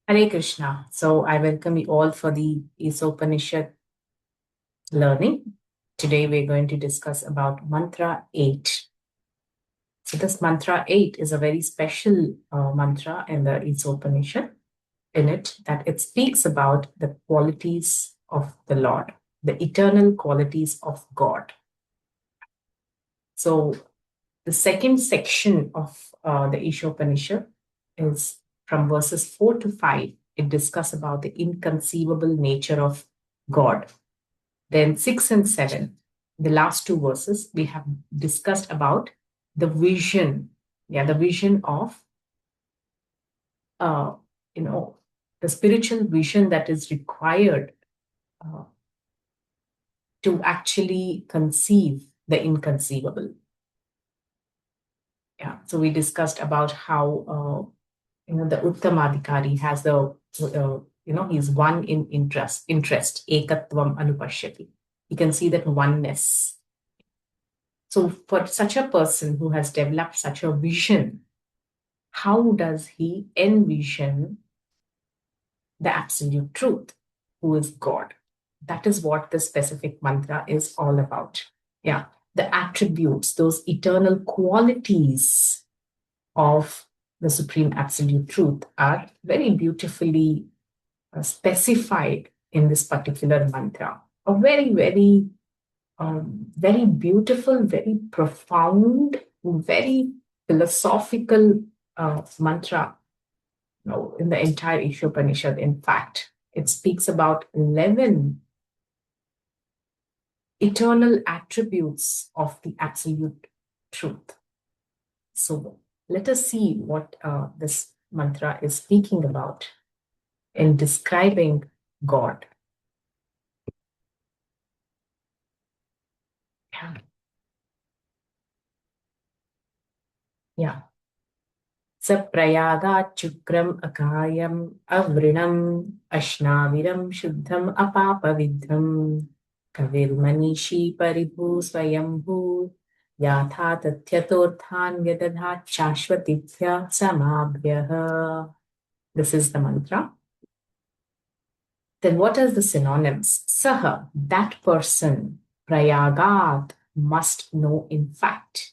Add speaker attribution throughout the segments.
Speaker 1: Hare Krishna. So I welcome you all for the Isopanishad learning. Today we're going to discuss about Mantra 8. So this Mantra 8 is a very special mantra in the Isopanishad. In it, that it speaks about the qualities of the Lord, the eternal qualities of God. So the second section of the Ishopanishad is from verses 4 to 5. It discusses about the inconceivable nature of God. Then 6 and 7, the last two verses, we have discussed about the vision. Yeah, the vision of, uh, you know, the spiritual vision that is required uh, to actually conceive the inconceivable. Yeah, so we discussed about how the Uttamadhikari has he's one in interest, ekatvam anupashyati. You can see that oneness. So for such a person who has developed such a vision, how does he envision the absolute truth, who is God? That is what the specific mantra is all about. Yeah, the attributes, those eternal qualities of the supreme absolute truth are very beautifully specified in this particular mantra. A very beautiful, very profound, very philosophical mantra, in the entire Ishopanishad. In fact, it speaks about 11 eternal attributes of the absolute truth. So let us see what this mantra is speaking about in describing God. Yeah. Saprayagat akayam avrinam ashnaviram shuddham apapavidham kavirmanishi paribhu swayambhu yatha tathyatorthan vyadadhat shashvatibhya samabhyah. This is the mantra. Then what are the synonyms? Saha, that person, prayagat, must know in fact.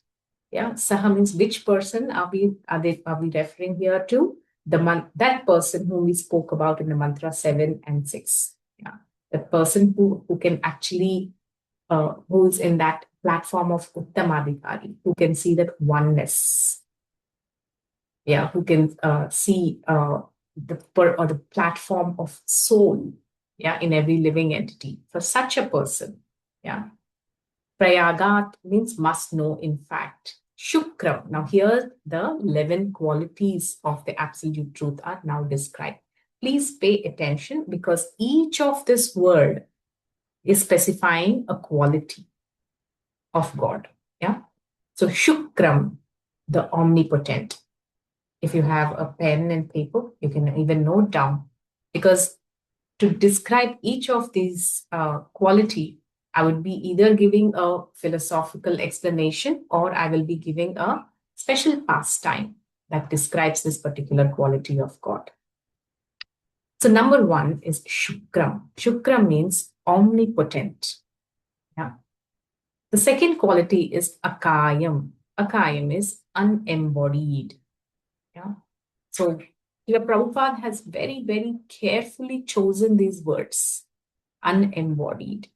Speaker 1: Yeah, Saha means which person are we referring here to? That person whom we spoke about in the mantra 7 and 6. Yeah, the person who can actually who is in that platform of Uttamadhikari, who can see that oneness. Yeah, who can see the platform of soul. Yeah, in every living entity. For such a person, yeah, Prayagat means must know in fact. Shukram. Now, here the 11 qualities of the absolute truth are now described. Please pay attention because each of this word is specifying a quality of God. Yeah. So, Shukram, the omnipotent. If you have a pen and paper, you can even note down because to describe each of these quality, I would be either giving a philosophical explanation or I will be giving a special pastime that describes this particular quality of God. So number one is Shukram. Shukram means omnipotent. Yeah. The second quality is Akayam. Akayam is unembodied. Yeah. So your Prabhupada has very, very carefully chosen these words. Unembodied.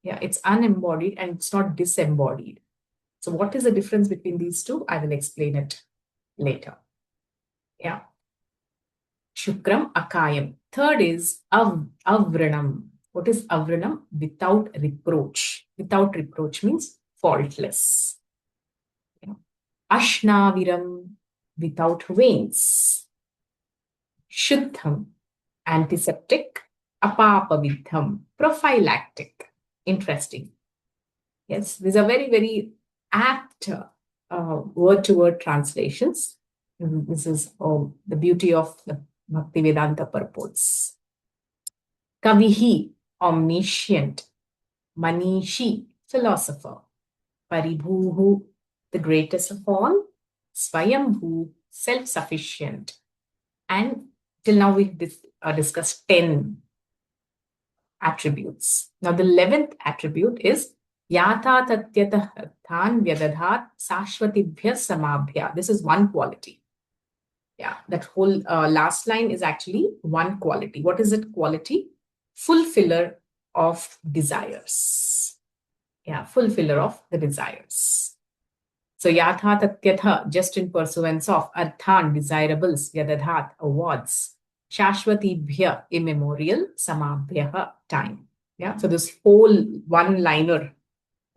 Speaker 1: Yeah, it's unembodied and it's not disembodied. So, what is the difference between these two? I will explain it later. Yeah. Shukram, Akayam. Third is Avranam. What is Avranam? Without reproach. Without reproach means faultless. Yeah. Ashnaviram, without veins. Shuddham, antiseptic. Apapavidham, prophylactic. Interesting. Yes, these are very, very apt word-to-word translations. This is the beauty of the Bhaktivedanta purports. Kavihi, omniscient. Manishi, philosopher. Paribhuhu, the greatest of all. Swayambhu, self-sufficient. And till now we discussed 10 attributes. Now, the 11th attribute is Yatha Tatyatah Than Vyadadhat Sashvatibhya Samabhya. This is one quality. Yeah, that whole last line is actually one quality. What is it quality? Fulfiller of desires. Yeah, fulfiller of the desires. So Yatha Tatyatha, just in pursuance of Arthan, desirables, Vyadadhat, awards, Shashvatibhya, immemorial, Samabhya, time. Yeah, so this whole one liner,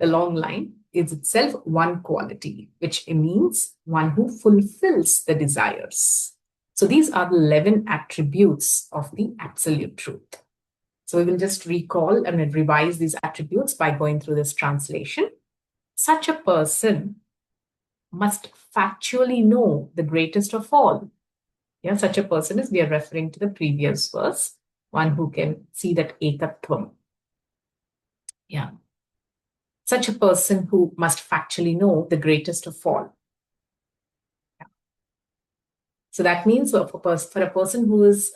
Speaker 1: the long line, is itself one quality, which means one who fulfills the desires. So these are the 11 attributes of the absolute truth. So we will just recall and revise these attributes by going through this translation. Such a person must factually know the greatest of all. Yeah, such a person is, we are referring to the previous verse, one who can see that ekatvam. Yeah. Such a person who must factually know the greatest of all. Yeah. So that means for a person who is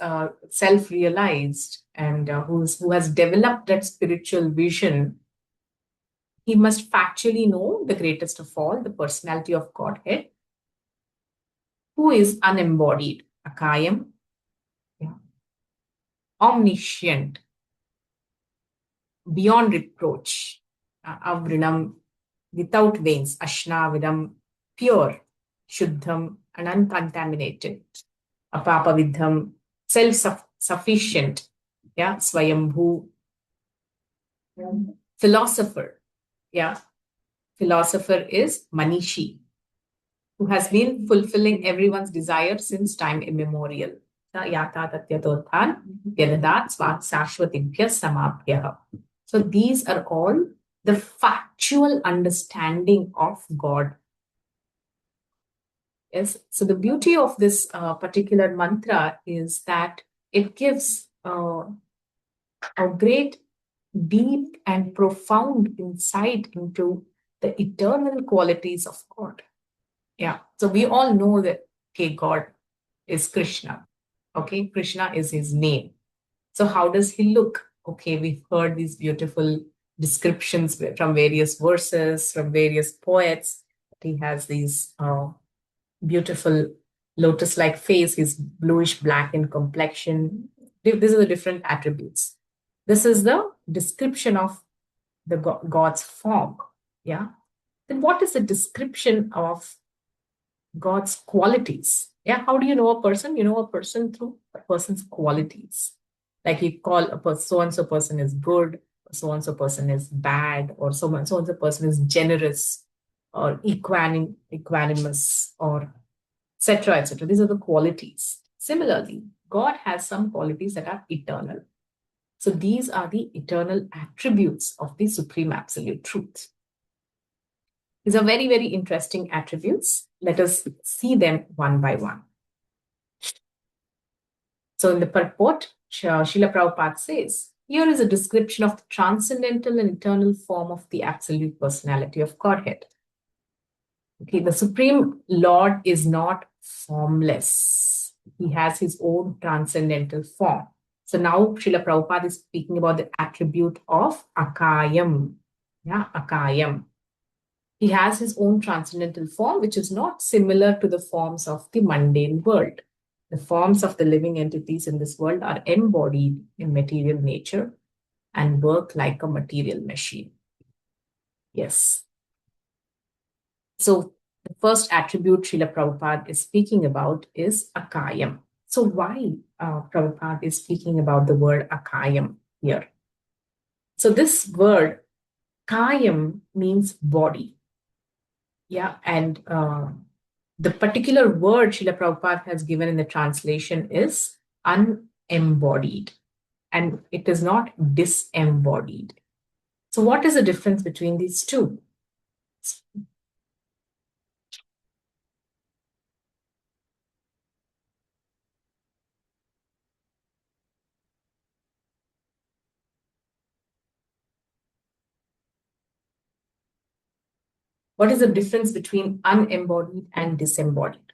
Speaker 1: self-realized and who has developed that spiritual vision, he must factually know the greatest of all, the personality of Godhead, who is unembodied, akayam, yeah, omniscient, beyond reproach, avrinam, without veins, ashnavidam, pure, shuddham, and uncontaminated, apapavidham, self-sufficient, yeah, swayambhu, philosopher, yeah, philosopher is manishi, who has been fulfilling everyone's desire since time immemorial. Yata tatyatothan, yadadat svat sashvatibhya samabhyah. So these are all the factual understanding of God. Yes. So the beauty of this particular mantra is that it gives a great, deep, and profound insight into the eternal qualities of God. Yeah. So we all know that, okay, God is Krishna. Okay. Krishna is his name. So how does he look? Okay. We've heard these beautiful descriptions from various verses, from various poets. He has these beautiful lotus-like face. He's bluish black in complexion. These are the different attributes. This is the description of the God's form. Yeah. Then what is the description of God's qualities? Yeah. How do you know a person? You know a person through a person's qualities. Like you call a person, so and so person is good, so and so person is bad, or so and so person is generous or equanimous, or etc., etc. These are the qualities. Similarly, God has some qualities that are eternal. So these are the eternal attributes of the Supreme Absolute Truth. These are very, very interesting attributes. Let us see them one by one. So in the purport, Srila Prabhupada says, here is a description of the transcendental and eternal form of the absolute personality of Godhead. Okay, the Supreme Lord is not formless. He has his own transcendental form. So now Srila Prabhupada is speaking about the attribute of akayam. Yeah, akayam. He has his own transcendental form, which is not similar to the forms of the mundane world. The forms of the living entities in this world are embodied in material nature and work like a material machine. Yes. So the first attribute Srila Prabhupada is speaking about is akayam. So why Prabhupada is speaking about the word akayam here? So this word kayam means body. Yeah, and the particular word Srila Prabhupada has given in the translation is unembodied, and it is not disembodied. So what is the difference between these two? What is the difference between unembodied and disembodied?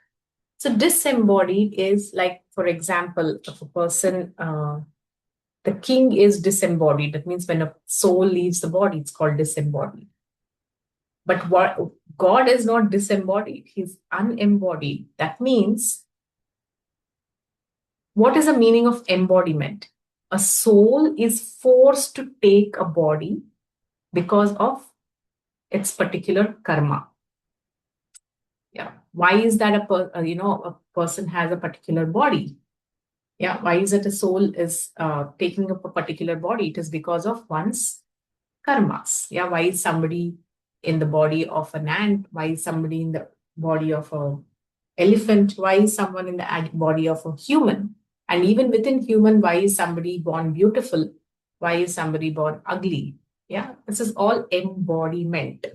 Speaker 1: So disembodied is like, for example, if a person, the king is disembodied. That means when a soul leaves the body, it's called disembodied. But what God is not disembodied, he's unembodied. That means, what is the meaning of embodiment? A soul is forced to take a body because of its particular karma. Yeah. Why is that a person has a particular body? Yeah. Why is it a soul is taking up a particular body? It is because of one's karmas. Yeah. Why is somebody in the body of an ant? Why is somebody in the body of a elephant? Why is someone in the body of a human? And even within human, why is somebody born beautiful? Why is somebody born ugly? Yeah. This is all embodiment.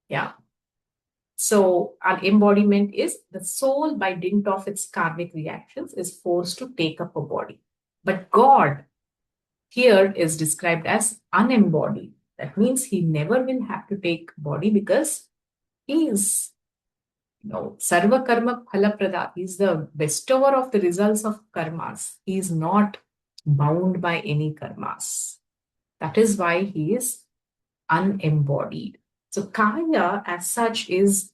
Speaker 1: Yeah. So, an embodiment is the soul, by dint of its karmic reactions, is forced to take up a body. But God here is described as unembodied. That means he never will have to take body because he is, sarva karma phala prada. He is the bestower of the results of karmas. He is not bound by any karmas. That is why he is unembodied. So, kaya as such is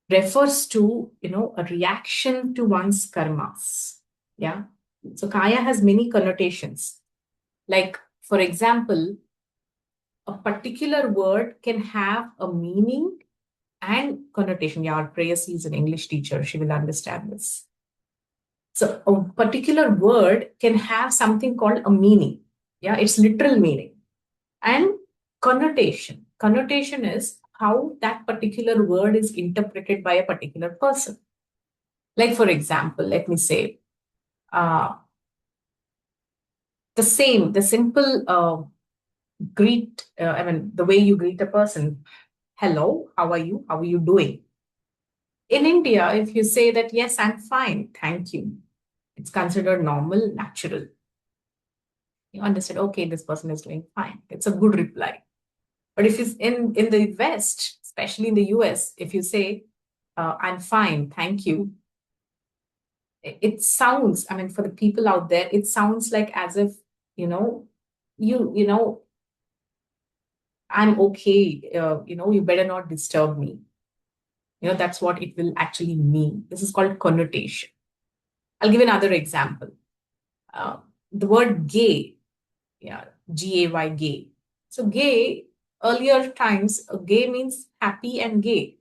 Speaker 1: refers to a reaction to one's karmas. Yeah. So kaya has many connotations. Like, for example, a particular word can have a meaning and connotation. Yeah, our Prayasi is an English teacher, she will understand this. So a particular word can have something called a meaning. Yeah, it's literal meaning. And connotation. Connotation is how that particular word is interpreted by a particular person. Like, for example, let me say, uh, the simple the way you greet a person, hello, how are you? How are you doing? In India, if you say that, yes, I'm fine, thank you, it's considered normal, natural. You understand, okay, this person is doing fine. It's a good reply. But if it's in the West, especially in the US, if you say, I'm fine, thank you, it sounds, for the people out there, it sounds like as if, you know, you know, I'm okay, you better not disturb me. That's what it will actually mean. This is called connotation. I'll give another example. Uh, the word gay, yeah, Gay, gay. So gay, earlier times, gay means happy and gay.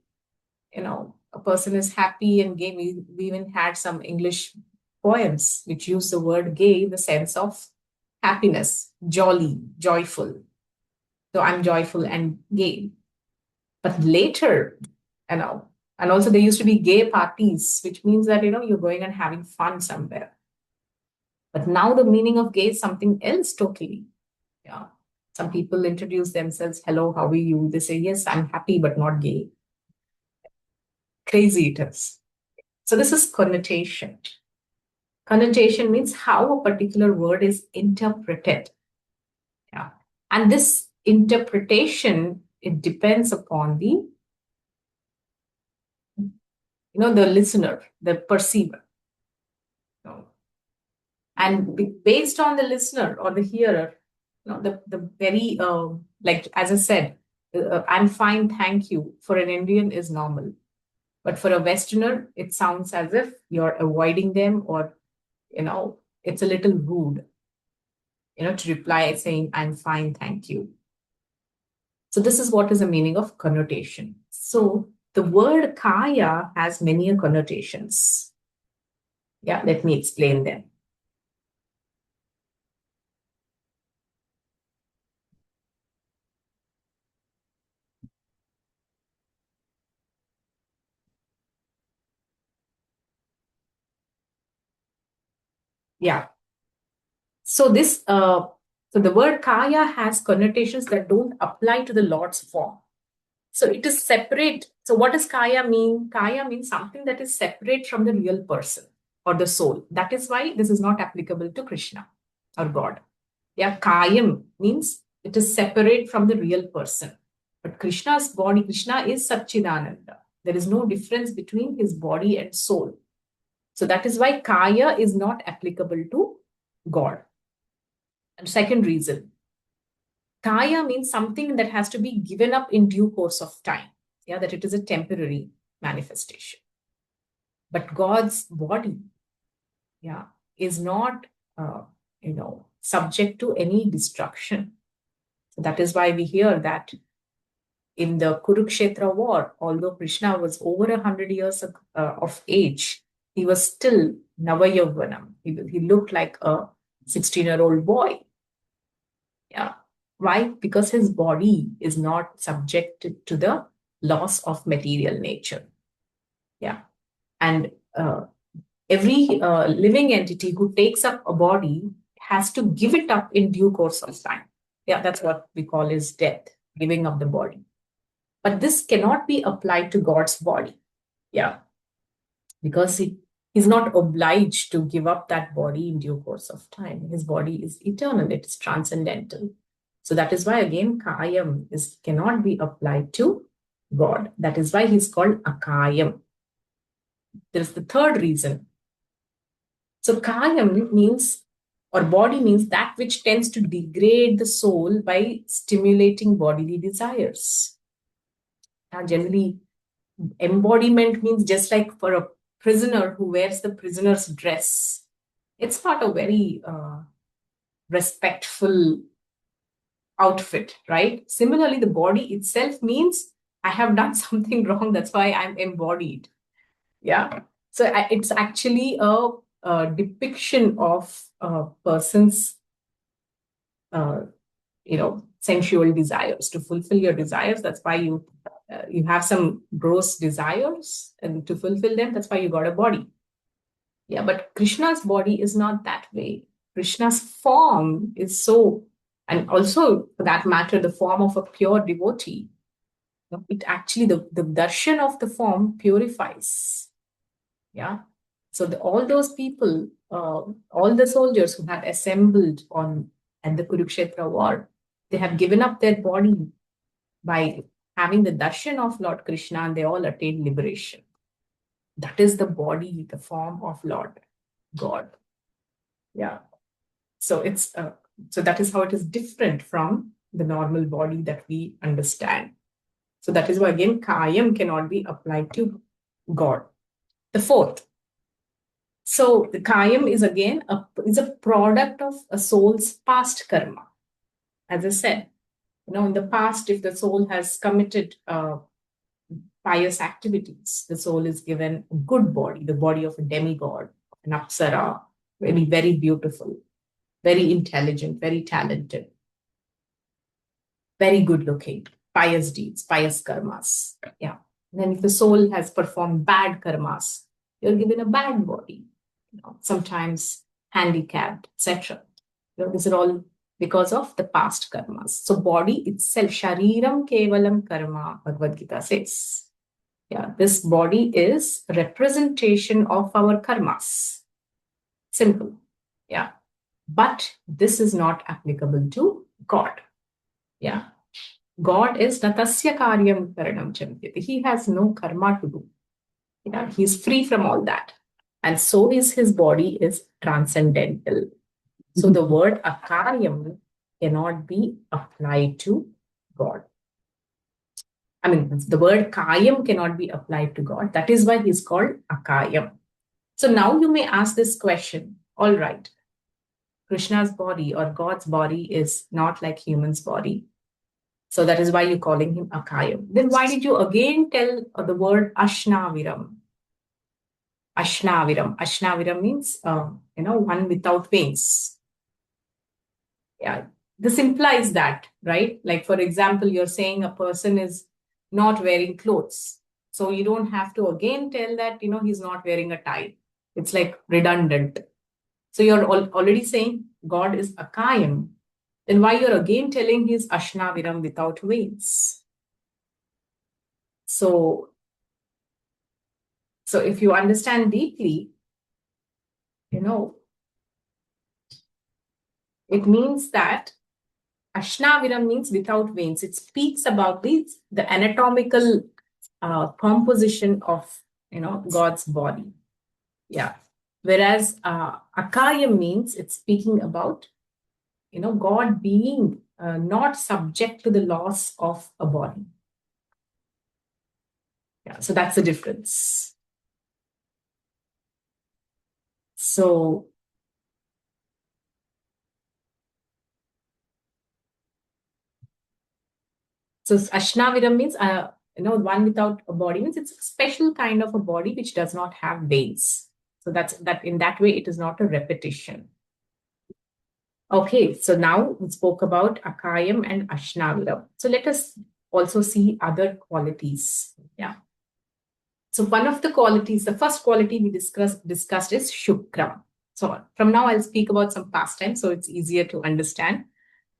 Speaker 1: A person is happy and gay. We even had some English poems which use the word gay in the sense of happiness, jolly, joyful. So I'm joyful and gay. But later, you know, and also there used to be gay parties, which means that, you're going and having fun somewhere. But now the meaning of gay is something else totally. Yeah. Some people introduce themselves, hello, how are you? They say, yes, I'm happy, but not gay. Crazy it is. So this is connotation. Connotation means how a particular word is interpreted. Yeah. And this interpretation, it depends upon the listener, the perceiver. And based on the listener or the hearer, the very, like, as I said, I'm fine, thank you, for an Indian is normal. But for a Westerner, it sounds as if you're avoiding them, or, it's a little rude, to reply saying, I'm fine, thank you. So this is what is the meaning of connotation. So the word kaya has many connotations. Yeah, let me explain them. Yeah. So so the word kaya has connotations that don't apply to the Lord's form. So it is separate. So what does kaya mean? Kaya means something that is separate from the real person or the soul. That is why this is not applicable to Krishna or God. Yeah, kayam means it is separate from the real person. But Krishna's body, Krishna is Satchidananda. There is no difference between his body and soul. So that is why kaya is not applicable to God. And second reason, kaya means something that has to be given up in due course of time. Yeah, that it is a temporary manifestation. But God's body, yeah, is not, subject to any destruction. So that is why we hear that in the Kurukshetra war, although Krishna was over 100 years of age, he was still Navayavvanam. He looked like a 16-year-old boy. Yeah. Why? Because his body is not subjected to the loss of material nature. Yeah. And every living entity who takes up a body has to give it up in due course of time. Yeah, that's what we call is death, giving up the body. But this cannot be applied to God's body. Yeah. Because he's not obliged to give up that body in due course of time. His body is eternal, it is transcendental. So that is why, again, kayam cannot be applied to God. That is why he's called akayam. There is the third reason. So kayam means, or body means that which tends to degrade the soul by stimulating bodily desires. Now, generally, embodiment means just like for a prisoner who wears the prisoner's dress. It's not a very respectful outfit, right? Similarly, the body itself means I have done something wrong. That's why I'm embodied. Yeah. So it's actually a depiction of a person's, sensual desires. To fulfill your desires, that's why you have some gross desires, and to fulfill them, that's why you got a body. Yeah, but Krishna's body is not that way. Krishna's form is so, and also for that matter, the form of a pure devotee. It actually, the darshan of the form purifies. Yeah. So all those people, all the soldiers who have assembled at the Kurukshetra war, they have given up their body by having the darshan of Lord Krishna, and they all attained liberation. That is the body, the form of Lord God. Yeah. So so that is how it is different from the normal body that we understand. So that is why, again, kayam cannot be applied to God. The fourth. So the kayam is again is a product of a soul's past karma. As I said, in the past, if the soul has committed pious activities, the soul is given a good body, the body of a demigod, an apsara, very, very beautiful, very intelligent, very talented, very good looking, pious deeds, pious karmas. Yeah. And then if the soul has performed bad karmas, you're given a bad body, sometimes handicapped, etc. These are all because of the past karmas. So body itself, shariram kevalam karma, Bhagavad Gita says. Yeah, this body is representation of our karmas. Simple. Yeah. But this is not applicable to God. Yeah. God is natasya karyam karanam chamyati. He has no karma to do. Yeah, he's free from all that. And so is his body is transcendental. So the word akaryam cannot be applied to God. I mean, the word kayam cannot be applied to God. That is why he's called akayam. So now you may ask this question. All right, Krishna's body or God's body is not like human's body. So that is why you're calling him akayam. Then why did you again tell the word ashnaviram? Ashnaviram. Ashnaviram means, one without wings. Yeah. This implies that, right? Like, for example, you're saying a person is not wearing clothes. So you don't have to again tell that, he's not wearing a tie. It's like redundant. So you're already saying God is akayam. Then why you're again telling he's ashnaviram without wings? So if you understand deeply, it means that Ashnaviram means without veins. It speaks about the anatomical composition of, God's body. Yeah. Whereas akayam means it's speaking about, God being not subject to the loss of a body. Yeah. So that's the difference. So Ashnaviram means, one without a body means it's a special kind of a body which does not have veins. So that in that way, it is not a repetition. Okay, so now we spoke about Akayam and Ashnaviram. So let us also see other qualities. Yeah. So one of the qualities, the first quality we discussed is Shukram. So from now I'll speak about some pastimes so it's easier to understand.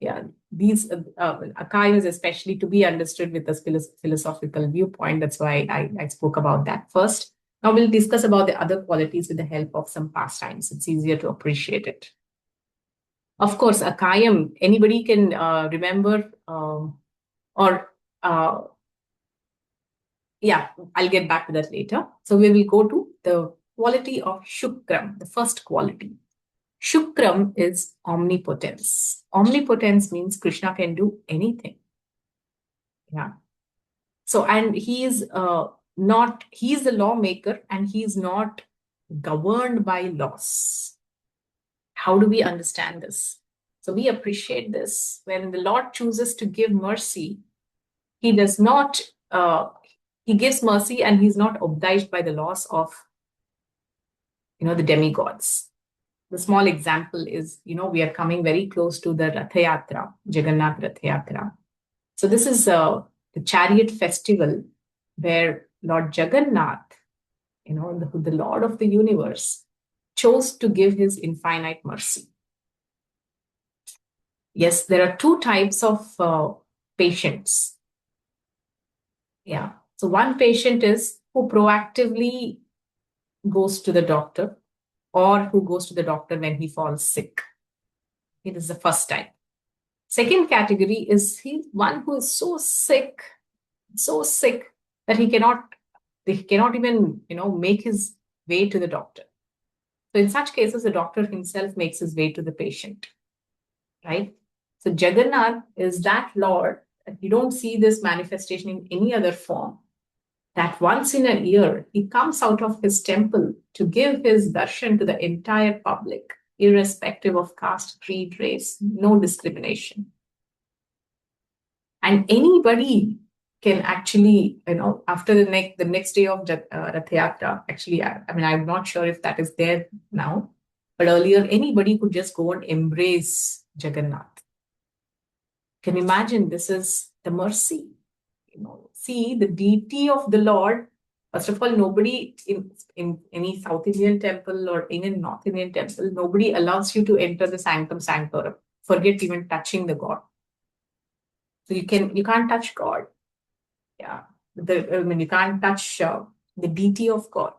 Speaker 1: Yeah, these Akayam is especially to be understood with this philosophical viewpoint. That's why I spoke about that first. Now we'll discuss about the other qualities with the help of some pastimes. It's easier to appreciate it. Of course, Akayam, anybody can remember or yeah, I'll get back to that later. So we will go to the quality of Shukram, the first quality. Shukram is omnipotence. Omnipotence means Krishna can do anything. Yeah. So, and he is he is the lawmaker and he is not governed by laws. How do we understand this? So we appreciate this. When the Lord chooses to give mercy, he does not, he gives mercy and he's not obliged by the laws of, the demigods. The small example is, we are coming very close to the Ratha Yatra, Jagannath Ratha Yatra. So this is the chariot festival where Lord Jagannath, the Lord of the universe, chose to give his infinite mercy. Yes, there are two types of patients. Yeah. So one patient is who proactively goes to the doctor or who goes to the doctor when he falls sick. It is the first type. Second category is one who is so sick that he cannot even, make his way to the doctor. So in such cases, the doctor himself makes his way to the patient, right? So Jagannath is that Lord, and you don't see this manifestation in any other form, that once in a year, he comes out of his temple to give his darshan to the entire public, irrespective of caste, creed, race, no discrimination. And anybody can actually, after the next day of Rath Yatra, actually, I'm not sure if that is there now, but earlier anybody could just go and embrace Jagannath. Can you imagine? This is the mercy. See the deity of the Lord. First of all, nobody in any South Indian temple or in a North Indian temple, nobody allows you to enter the sanctum sanctorum. Forget even touching the God. So you can't touch God. Yeah, you can't touch the deity of God.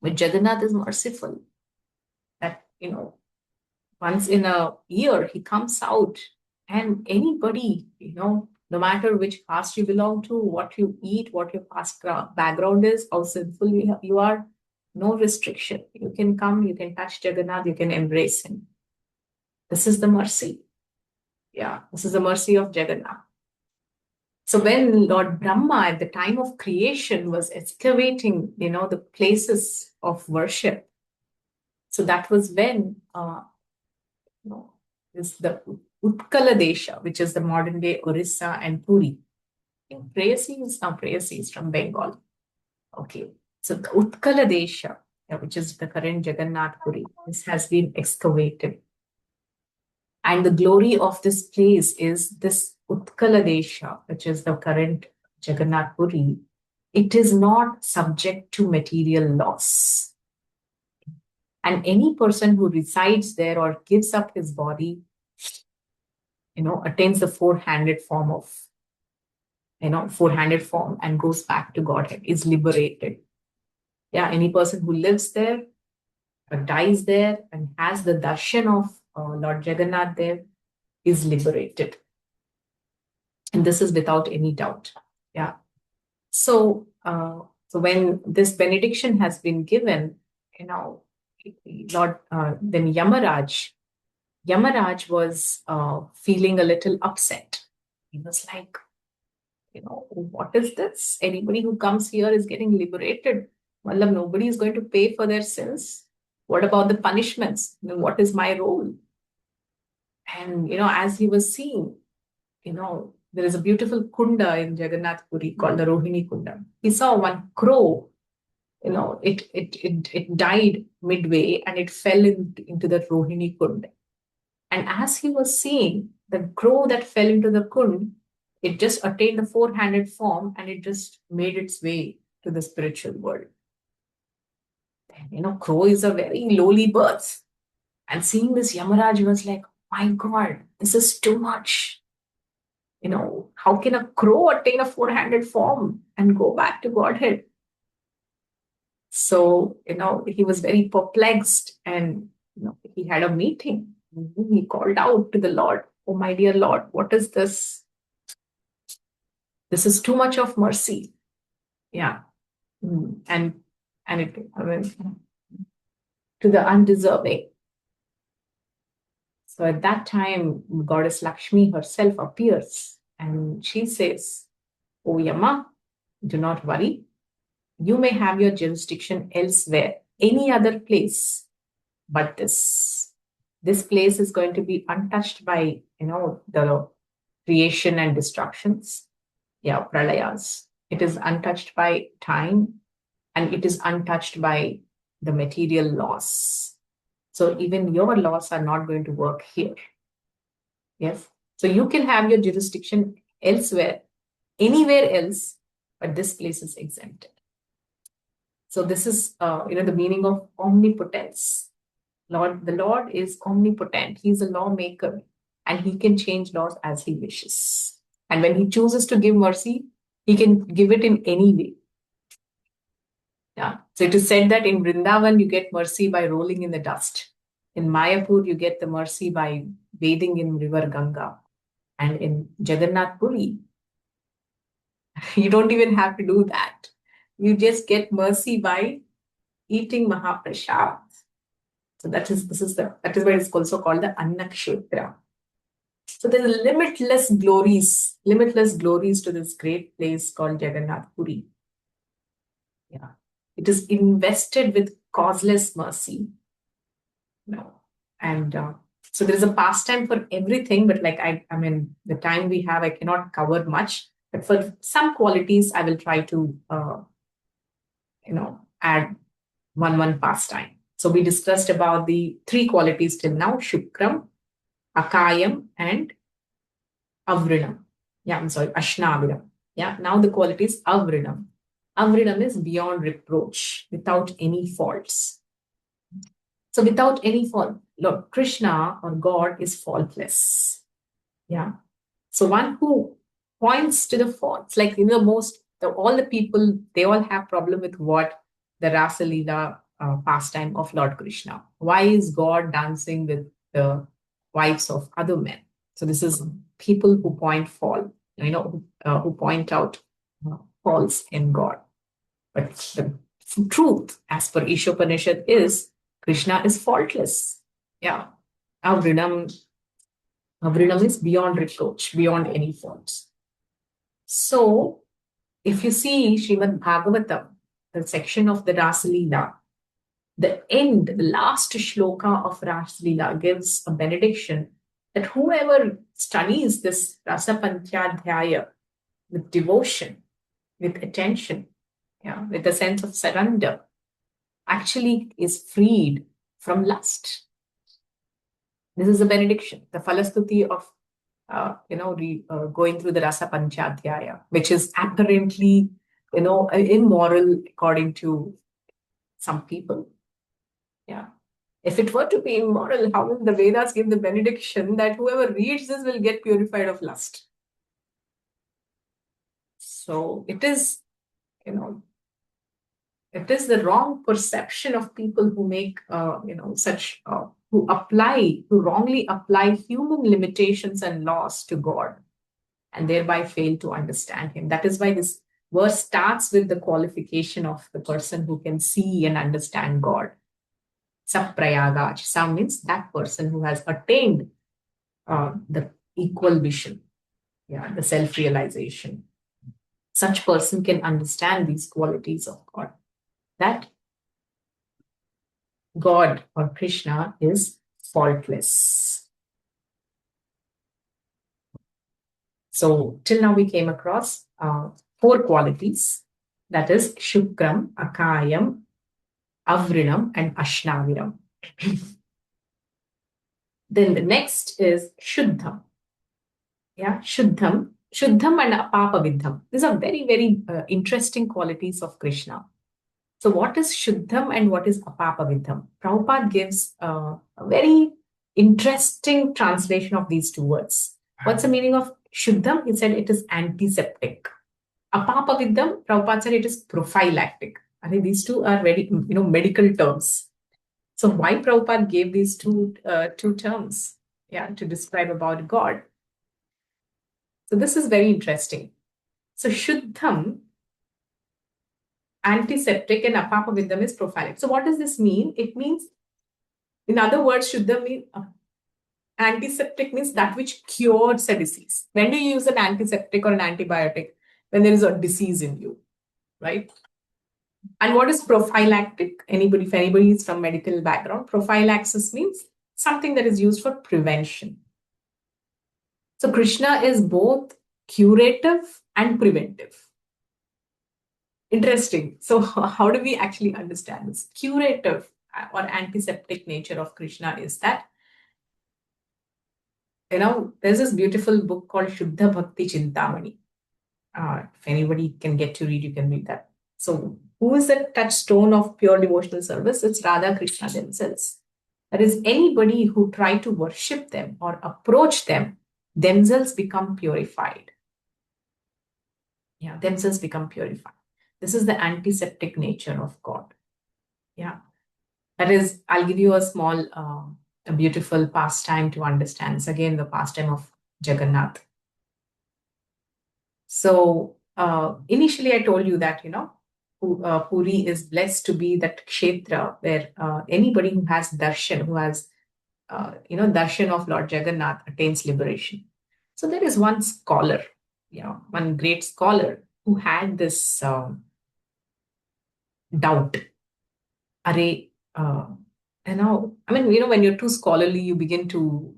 Speaker 1: But Jagannath is merciful. That once in a year he comes out, and anybody, no matter which caste you belong to, what you eat, what your past background is, how sinful you are, no restriction. You can come, you can touch Jagannath, you can embrace him. This is the mercy. Yeah, this is the mercy of Jagannath. So when Lord Brahma at the time of creation was excavating, the places of worship, so that was when is the Utkala Desha, which is the modern day Orissa and Puri. Prayasi is from Bengal. Okay, so the Utkala Desha, which is the current Jagannath Puri, this has been excavated. And the glory of this place is this Utkala Desha, which is the current Jagannath Puri. It is not subject to material loss. And any person who resides there or gives up his body, attains the four-handed form and goes back to Godhead, is liberated. Yeah, any person who lives there or dies there and has the darshan of Lord Jagannath there is liberated. And this is without any doubt. Yeah. So, so when this benediction has been given, Lord, then Yamaraj was feeling a little upset. He was like, what is this? Anybody who comes here is getting liberated. Matlab, nobody is going to pay for their sins. What about the punishments? What is my role? And, as he was seeing, there is a beautiful kunda in Jagannath Puri called the Rohini Kunda. He saw one crow, it died midway and it fell into the Rohini Kunda. And as he was seeing the crow that fell into the kund, it just attained the four-handed form and it just made its way to the spiritual world. And, crow is a very lowly birth. And seeing this, Yamaraj was like, my God, this is too much. How can a crow attain a four-handed form and go back to Godhead? So, he was very perplexed and, he had a meeting. He called out to the Lord, oh, my dear Lord, what is this? This is too much of mercy. Yeah. And to the undeserving. So at that time, Goddess Lakshmi herself appears and she says, oh, Yama, do not worry. You may have your jurisdiction elsewhere, any other place, but this place is going to be untouched by, the creation and destructions. Yeah, pralayas. It is untouched by time and it is untouched by the material laws. So even your laws are not going to work here. Yes. So you can have your jurisdiction elsewhere, anywhere else, but this place is exempted. So this is, the meaning of omnipotence. The Lord is omnipotent. He's a lawmaker and he can change laws as he wishes. And when he chooses to give mercy, he can give it in any way. Yeah. So it is said that in Vrindavan, you get mercy by rolling in the dust. In Mayapur, you get the mercy by bathing in river Ganga. And in Jagannath Puri, you don't even have to do that. You just get mercy by eating Mahaprasad. So that is why it's also called the Annakshetra. So there's limitless glories to this great place called Jagannath Puri. Yeah. It is invested with causeless mercy. And so there is a pastime for everything, but the time we have, I cannot cover much. But for some qualities, I will try to, add one pastime. So we discussed about the three qualities till now: Shukram, Akayam, and Avrinam. Yeah, I'm sorry, Ashnaviram. Yeah, now the quality is Avrinam. Avrinam is beyond reproach, without any faults. So without any fault, Lord Krishna or God is faultless. Yeah. So one who points to the faults, like all the people, they all have problem with what the Rasa Leela pastime of Lord Krishna. Why is God dancing with the wives of other men? So this is people who point fault, who point out faults in God. But the truth, as per Isopanishad, is Krishna is faultless. Yeah. Avrinam is beyond reproach, beyond any faults. So, if you see Srimad Bhagavatam, the section of the Rasa Leela, the last shloka of Rasa Leela gives a benediction that whoever studies this Rasa Panchadhyaya with devotion, with attention, with a sense of surrender, actually is freed from lust. This is a benediction, the falastuti of going through the Rasa Panchadhyaya, which is apparently, immoral according to some people. Yeah. If it were to be immoral, how will the Vedas give the benediction that whoever reads this will get purified of lust? So it is, it is the wrong perception of people who make, who wrongly apply human limitations and laws to God and thereby fail to understand Him. That is why this verse starts with the qualification of the person who can see and understand God. Saprayagaj. Sam means that person who has attained the equal vision, the self-realization. Such person can understand these qualities of God. That God or Krishna is faultless. So till now we came across 4 qualities. That is Shukram, Akayam, Avrinam, and Ashnaviram. Then the next is Shuddham. Shuddham and Apapavidham. These are very, very interesting qualities of Krishna. So what is Shuddham and what is Apapavidham? Prabhupada gives a very interesting translation of these 2 words. What's the meaning of Shuddham? He said it is antiseptic. Apapavidham, Prabhupada said it is prophylactic. I think these 2 are very, medical terms. So why Prabhupada gave these two terms, to describe about God? So this is very interesting. So Shuddham, antiseptic, and Apapavidham is prophylactic. So what does this mean? It means, in other words, Shuddham means antiseptic means that which cures a disease. When do you use an antiseptic or an antibiotic? When there is a disease in you, right? And what is prophylactic? If anybody is from medical background, prophylaxis means something that is used for prevention. So Krishna is both curative and preventive. Interesting. So how do we actually understand this? Curative or antiseptic nature of Krishna is that, there's this beautiful book called Shuddha Bhakti Chintamani. If anybody can get to read, you can read that. So who is the touchstone of pure devotional service? It's Radha Krishna themselves. That is, anybody who try to worship them or approach them, themselves become purified. Themselves become purified. This is the antiseptic nature of God. That is, I'll give you a small, a beautiful pastime to understand. It's again the pastime of Jagannath. So initially I told you that, Puri is blessed to be that kshetra where anybody who has darshan, who has, darshan of Lord Jagannath attains liberation. So there is one scholar, one great scholar who had this doubt. When you're too scholarly, you begin to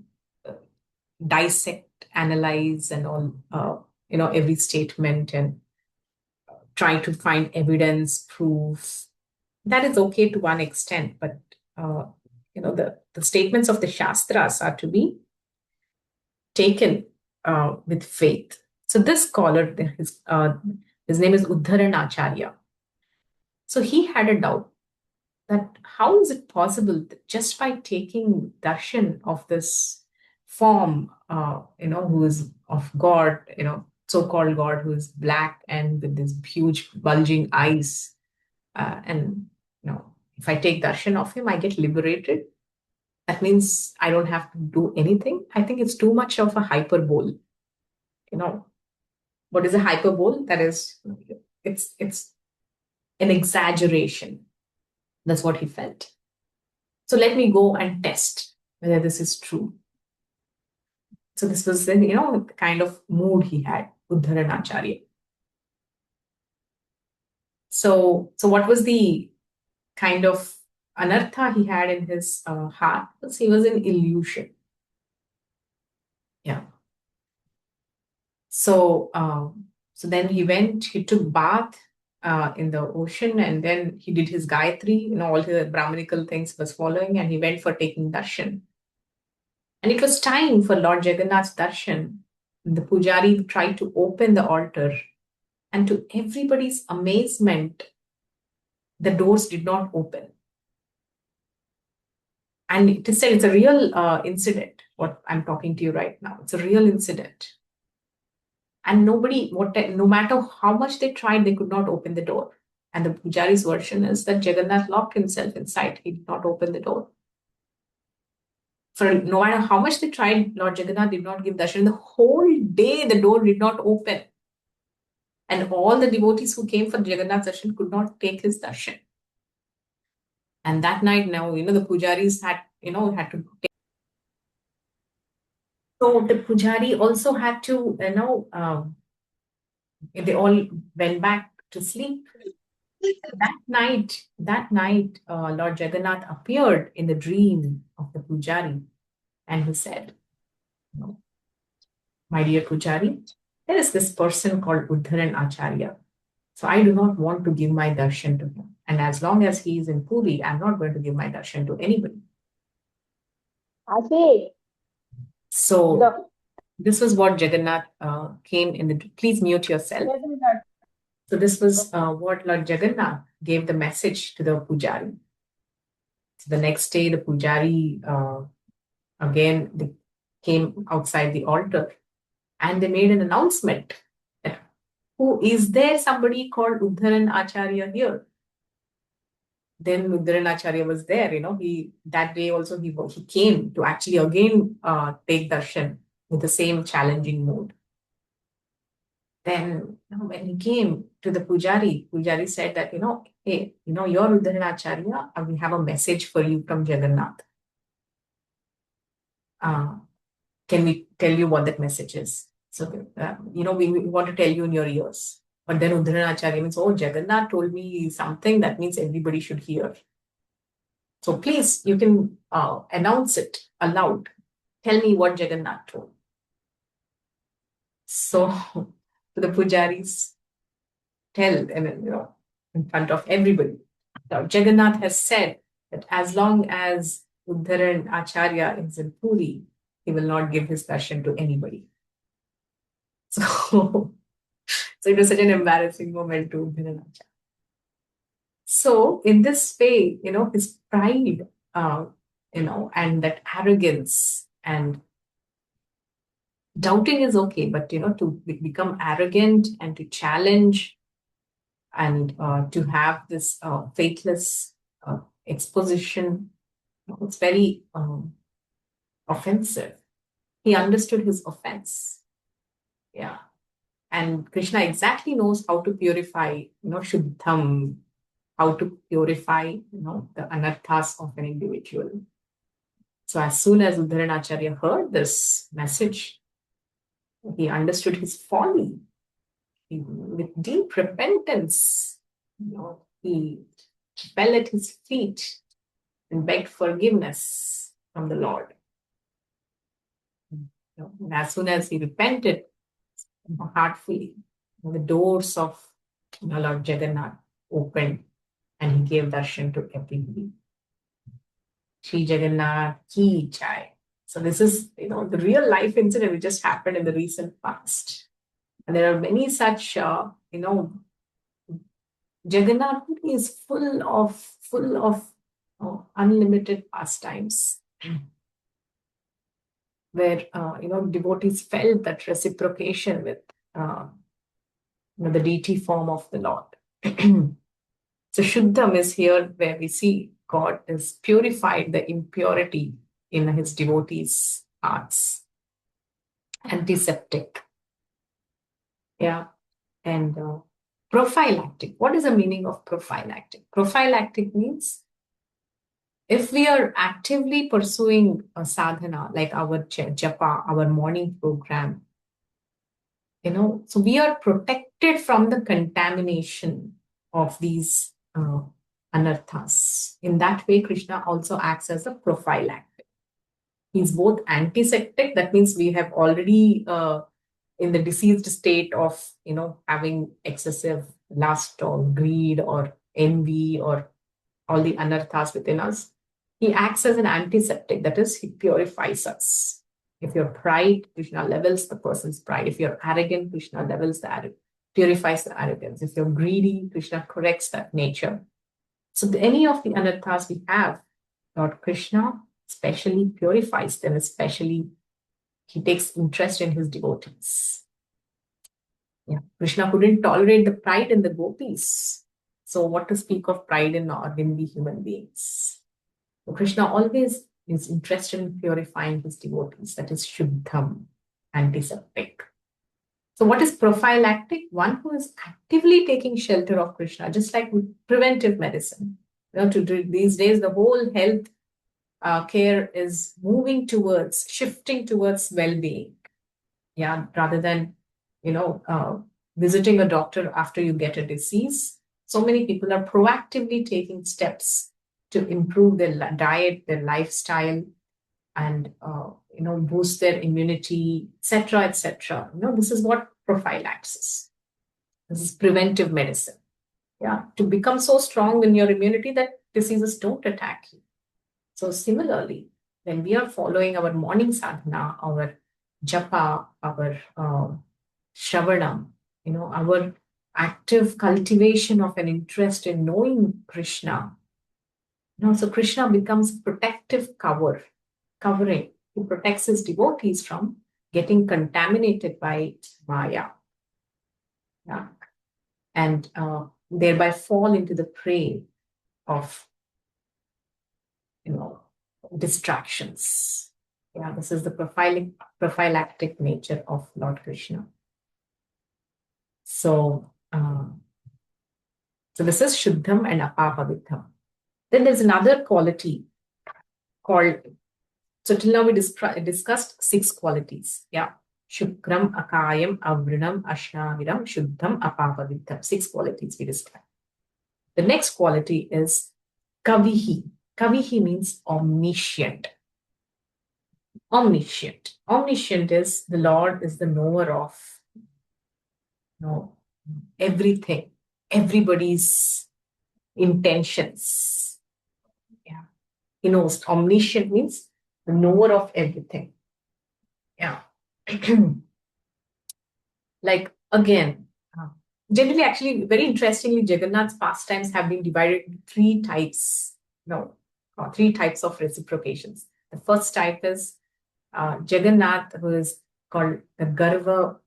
Speaker 1: dissect, analyze, and all, every statement and try to find evidence, proof. That is okay to one extent, but the statements of the Shastras are to be taken with faith. So this scholar, his name is Acharya. So he had a doubt that how is it possible that just by taking darshan of this form, who is of God, so-called God, who is black and with these huge bulging eyes, and if I take darshan of him, I get liberated. That means I don't have to do anything. I think it's too much of a hyperbole. What is a hyperbole? That is, it's an exaggeration. That's what he felt. So let me go and test whether this is true. So this was the kind of mood he had, Acharya. So what was the kind of anartha he had in his heart? Because he was in illusion. So then he took bath in the ocean, and then he did his Gayatri, all the Brahmanical things was following, and he went for taking darshan. And it was time for Lord Jagannath's darshan. The pujari tried to open the altar, and to everybody's amazement, the doors did not open. And it is said it's a real incident, what I'm talking to you right now. It's a real incident. And no matter how much they tried, they could not open the door. And the pujari's version is that Jagannath locked himself inside. He did not open the door. For no matter how much they tried, Lord Jagannath did not give darshan. The whole day, the door did not open. And all the devotees who came for Jagannath darshan could not take his darshan. And that night now, the pujaris had to take. So the pujari also had to, they all went back to sleep. That night, Lord Jagannath appeared in the dream of the pujari, and he said, "My dear pujari, there is this person called Uddharan Acharya. So I do not want to give my darshan to him. And as long as he is in Puri, I'm not going to give my darshan to anybody."
Speaker 2: I see.
Speaker 1: So
Speaker 2: The
Speaker 1: this was what Jagannath came in the. Please mute yourself.
Speaker 2: present that
Speaker 1: So this was what Lord Jagannath gave the message to the pujari. So the next day, the pujari again they came outside the altar and they made an announcement that who is there somebody called Uddharan Acharya here? Then Uddharan Acharya was there. He that day also he came to actually again take darshan with the same challenging mood. Then when he came to the pujari said that, hey, you're Uddharan Acharya, we have a message for you from Jagannath. Uh, can we tell you what that message is? So, we want to tell you in your ears. But then Uddharan Acharya means, oh, Jagannath told me something that means everybody should hear. So please, you can announce it aloud. Tell me what Jagannath told. So the pujaris tell, in front of everybody. Now, Jagannath has said that as long as Uddharan Acharya is in Puri, he will not give his darshan to anybody. So, so it was such an embarrassing moment to Uddharan Acharya. So in this way, his pride, and that arrogance and doubting is okay, but to become arrogant and to challenge and to have this faithless exposition, it's very offensive. He understood his offense. Yeah. And Krishna exactly knows how to purify, Shuddham, how to purify, the anarthas of an individual. So as soon as Uddharanacharya heard this message, he understood his folly. With deep repentance, he fell at his feet and begged forgiveness from the Lord. And as soon as he repented heartfully, the doors of Lord Jagannath opened and he gave darshan to everybody. Shri Jagannath ki jai. So this is, the real life incident which just happened in the recent past. And there are many such, Jagannath is full of unlimited pastimes, where devotees felt that reciprocation with the deity form of the Lord. So Shuddham is here where we see God has purified the impurity in his devotees' hearts. Antiseptic. Yeah. And prophylactic. What is the meaning of prophylactic? Prophylactic means if we are actively pursuing a sadhana, like our japa, our morning program, so we are protected from the contamination of these anarthas. In that way, Krishna also acts as a prophylactic. He's both antiseptic, that means we have already in the diseased state of having excessive lust or greed or envy or all the anarthas within us. He acts as an antiseptic, that is, he purifies us. If you're pride, Krishna levels the person's pride. If you're arrogant, Krishna levels the arrogance, purifies the arrogance. If you're greedy, Krishna corrects that nature. So any of the anarthas we have, Lord Krishna especially purifies them, especially he takes interest in his devotees. Yeah. Krishna couldn't tolerate the pride in the gopis. So what to speak of pride in ordinary human beings? So Krishna always is interested in purifying his devotees. That is Shuddham, antiseptic. So what is prophylactic? One who is actively taking shelter of Krishna, just like preventive medicine. These days, the whole health care is moving towards, shifting towards well-being. Yeah, rather than, visiting a doctor after you get a disease. So many people are proactively taking steps to improve their diet, their lifestyle, and boost their immunity, etc., etc. This is what prophylaxis. This is preventive medicine. Yeah, to become so strong in your immunity that diseases don't attack you. So similarly, when we are following our morning sadhana, our japa, our shravanam, our active cultivation of an interest in knowing Krishna, so Krishna becomes protective covering. He protects his devotees from getting contaminated by Maya, yeah, and thereby fall into the prey of distractions. Yeah, this is the prophylactic nature of Lord Krishna. So this is Shuddham and Apapaviddham. Then there's another quality called, so till now we discussed 6 qualities. Yeah. Shukram, Akayam, Avrinam, Ashnaviram, Shuddham, Apapaviddham. 6 qualities we described. The next quality is Kavihi. Kavihi means omniscient. Omniscient. Omniscient is the Lord is the knower of everything, everybody's intentions. Yeah. He knows. Omniscient means the knower of everything. Yeah. Like again, generally, actually, very interestingly, Jagannath's pastimes have been divided into 3 types. No, 3 types of reciprocations. The first type is Jagannath, who is called the Garva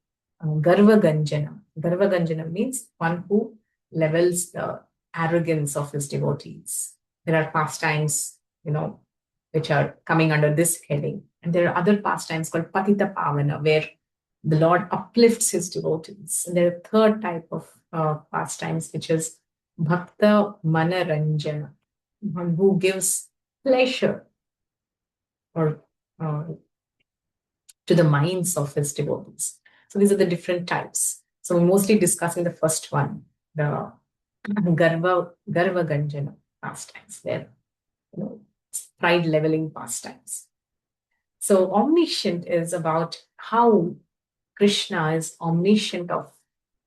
Speaker 1: Ganjana. Garva Ganjana means one who levels the arrogance of his devotees. There are pastimes, which are coming under this heading. And there are other pastimes called Patita Pavana, where the Lord uplifts his devotees. And there are a third type of pastimes, which is Bhakta Manaranjana, one who gives pleasure or to the minds of his devotees. So these are the different types. So we're mostly discussing the first one, the Garva Ganjana pastimes, where pride leveling pastimes. So omniscient is about how Krishna is omniscient of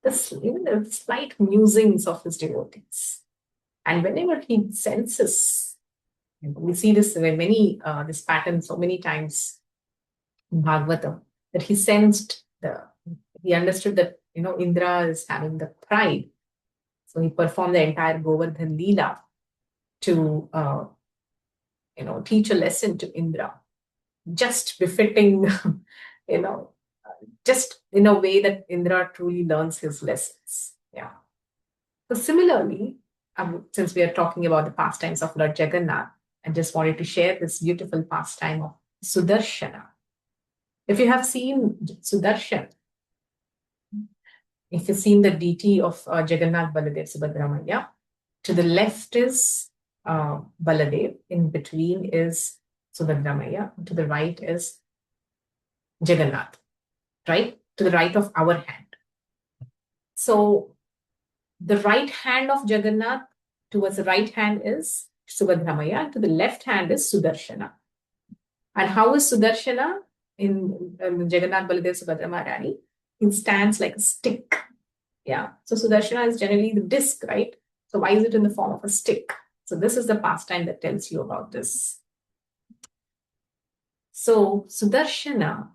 Speaker 1: even the slight musings of his devotees. And whenever he senses, we see this this pattern so many times in Bhagavatam, that he understood that, Indra is having the pride. So he performed the entire Govardhan Leela to, teach a lesson to Indra, just befitting, just in a way that Indra truly learns his lessons. Yeah. So similarly, since we are talking about the pastimes of Lord Jagannath, I just wanted to share this beautiful pastime of Sudarshana. If you have seen Sudarshan, if you've seen the deity of Jagannath Baladev Subhadramaya, to the left is Baladev, in between is Subhadramaya, to the right is Jagannath, right? To the right of our hand. So the right hand of Jagannath, towards the right hand is Subhadramaya, and to the left hand is Sudarshana. And how is Sudarshana in Jagannath Baladev Subhadramaya? It stands like a stick. Yeah. So Sudarshana is generally the disc, right? So why is it in the form of a stick? So this is the pastime that tells you about this. So Sudarshana,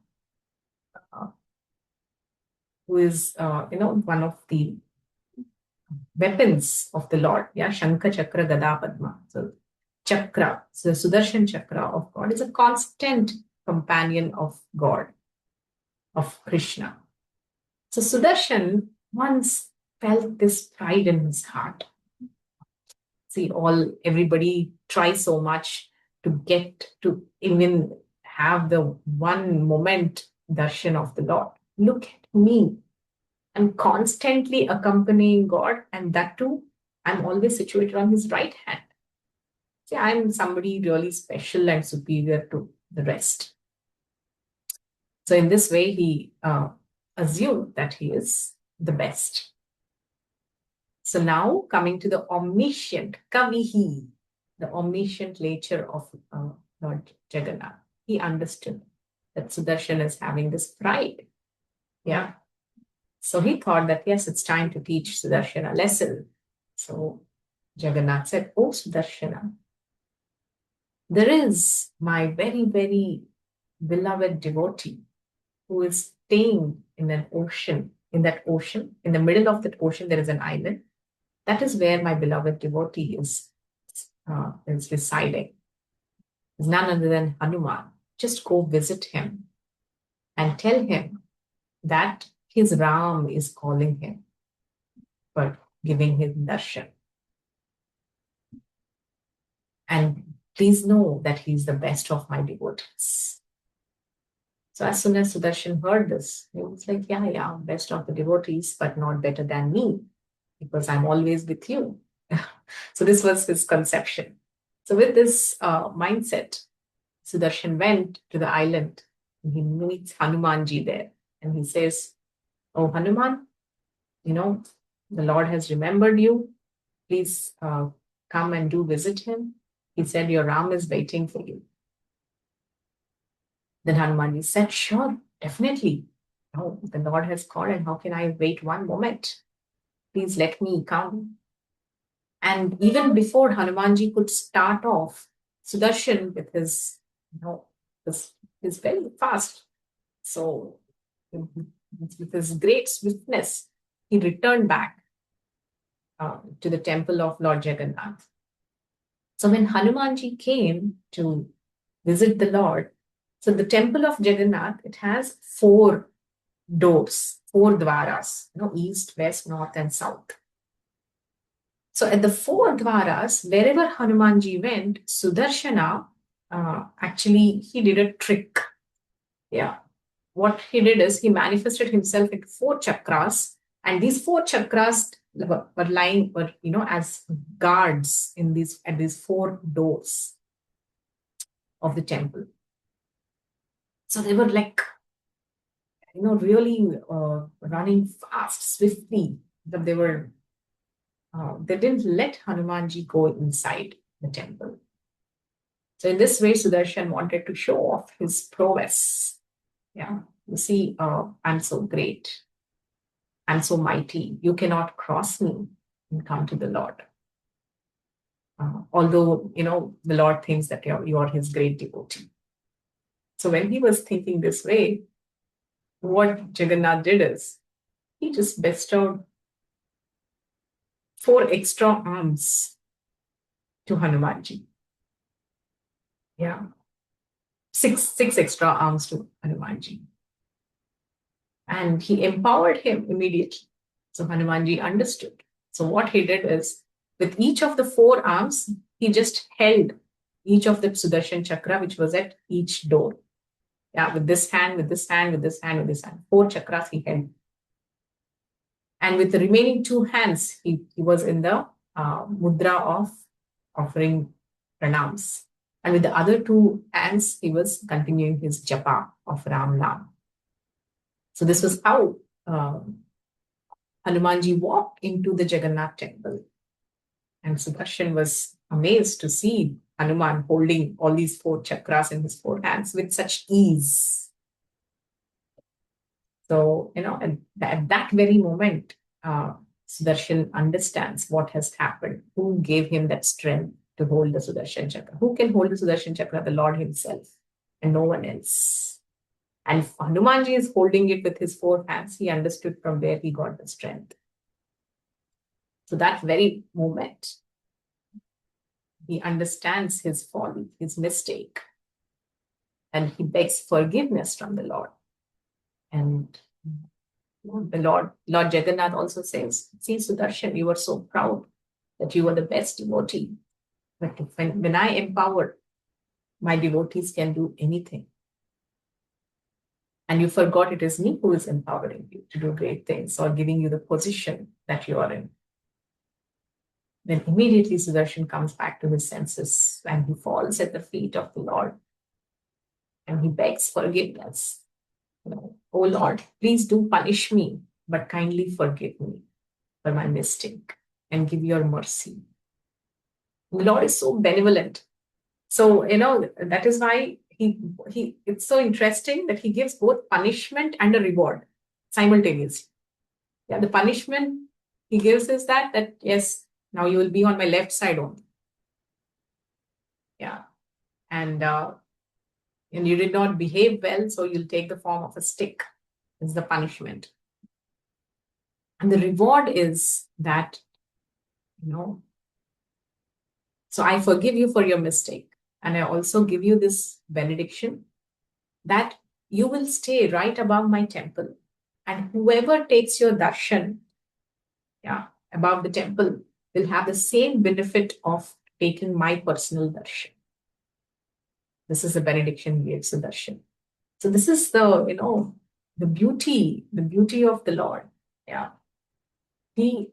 Speaker 1: who is one of the weapons of the Lord, yeah, Shankha Chakra Gada Padma. So Chakra, so the Sudarshan Chakra of God is a constant companion of God, of Krishna. So Sudarshan once felt this pride in his heart. See, everybody tries so much to get to even have the one moment darshan of the Lord. Look at me. I'm constantly accompanying God, and that too, I'm always situated on his right hand. See, I'm somebody really special and superior to the rest. So in this way, he assumed that he is the best. So now coming to the omniscient, Kavihi, the omniscient nature of Lord Jagannath. He understood that Sudarshan is having this pride. Yeah. So he thought that, yes, it's time to teach Sudarshan a lesson. So Jagannath said, "Oh, Sudarshana, there is my very, very beloved devotee who is staying in an ocean. In that ocean, in the middle of that ocean, there is an island. That is where my beloved devotee is residing. Is none other than Hanuman. Just go visit him and tell him that his Ram is calling him for giving him darshan. And please know that he's the best of my devotees." So as soon as Sudarshan heard this, he was like, yeah, best of the devotees, but not better than me, because I'm always with you. So this was his conception. So with this mindset, Sudarshan went to the island and he meets Hanumanji there. And he says, "Oh, Hanuman, the Lord has remembered you. Please come and do visit him. He said, your Ram is waiting for you." Then Hanumanji said, "Sure, definitely. No, the Lord has called, and how can I wait one moment? Please let me come." And even before Hanumanji could start off, Sudarshan with his, is very fast. So with his great swiftness, he returned back to the temple of Lord Jagannath. So when Hanumanji came to visit the Lord, so the temple of Jagannath, it has 4 doors, 4 dwaras, east, west, north, and south. So at the 4 dwaras, wherever Hanumanji went, Sudarshana, actually, he did a trick. Yeah. What he did is he manifested himself in 4 chakras, and these 4 chakras were lying, as guards at these 4 doors of the temple. So they were like, really running fast, swiftly, but they didn't let Hanumanji go inside the temple. So in this way, Sudarshan wanted to show off his prowess. Yeah, you see, I'm so great. I'm so mighty. You cannot cross me and come to the Lord. Although, the Lord thinks that you are his great devotee. So when he was thinking this way, what Jagannath did is he just bestowed 4 extra arms to Hanumanji. Yeah. 6 extra arms to Hanumanji. And he empowered him immediately. So Hanumanji understood. So what he did is, with each of the 4 arms, he just held each of the Sudarshan chakra, which was at each door. Yeah, with this hand, with this hand, with this hand, with this hand. 4 chakras he held. And with the remaining 2 hands, he was in the mudra of offering pranams. And with the other 2 hands, he was continuing his japa of Ram Nam. So this was how Hanumanji walked into the Jagannath temple. And Sudarshan was amazed to see Hanuman holding all these 4 chakras in his 4 hands with such ease. So, at that very moment, Sudarshan understands what has happened. Who gave him that strength to hold the Sudarshan chakra? Who can hold the Sudarshan chakra? The Lord himself, and no one else. And if Hanumanji is holding it with his 4 hands, he understood from where he got the strength. So that very moment, he understands his folly, his mistake, and he begs forgiveness from the Lord. And the Lord Jagannath also says, "See, Sudarshan, you were so proud that you were the best devotee. But when I empower, my devotees can do anything." And you forgot it is me who is empowering you to do great things or giving you the position that you are in. Then immediately Sudarshan comes back to his senses and he falls at the feet of the Lord and he begs forgiveness. Oh Lord, please do punish me, but kindly forgive me for my mistake and give your mercy. The Lord is so benevolent. So, that is why it's so interesting that he gives both punishment and a reward simultaneously. Yeah, the punishment he gives is that yes, now you will be on my left side only. Yeah. And you did not behave well, so you'll take the form of a stick. Is the punishment. And the reward is that, so I forgive you for your mistake. And I also give you this benediction that you will stay right above my temple. And whoever takes your darshan, above the temple will have the same benefit of taking my personal darshan. This is the benediction he gives to darshan. So this is the beauty of the Lord. Yeah. He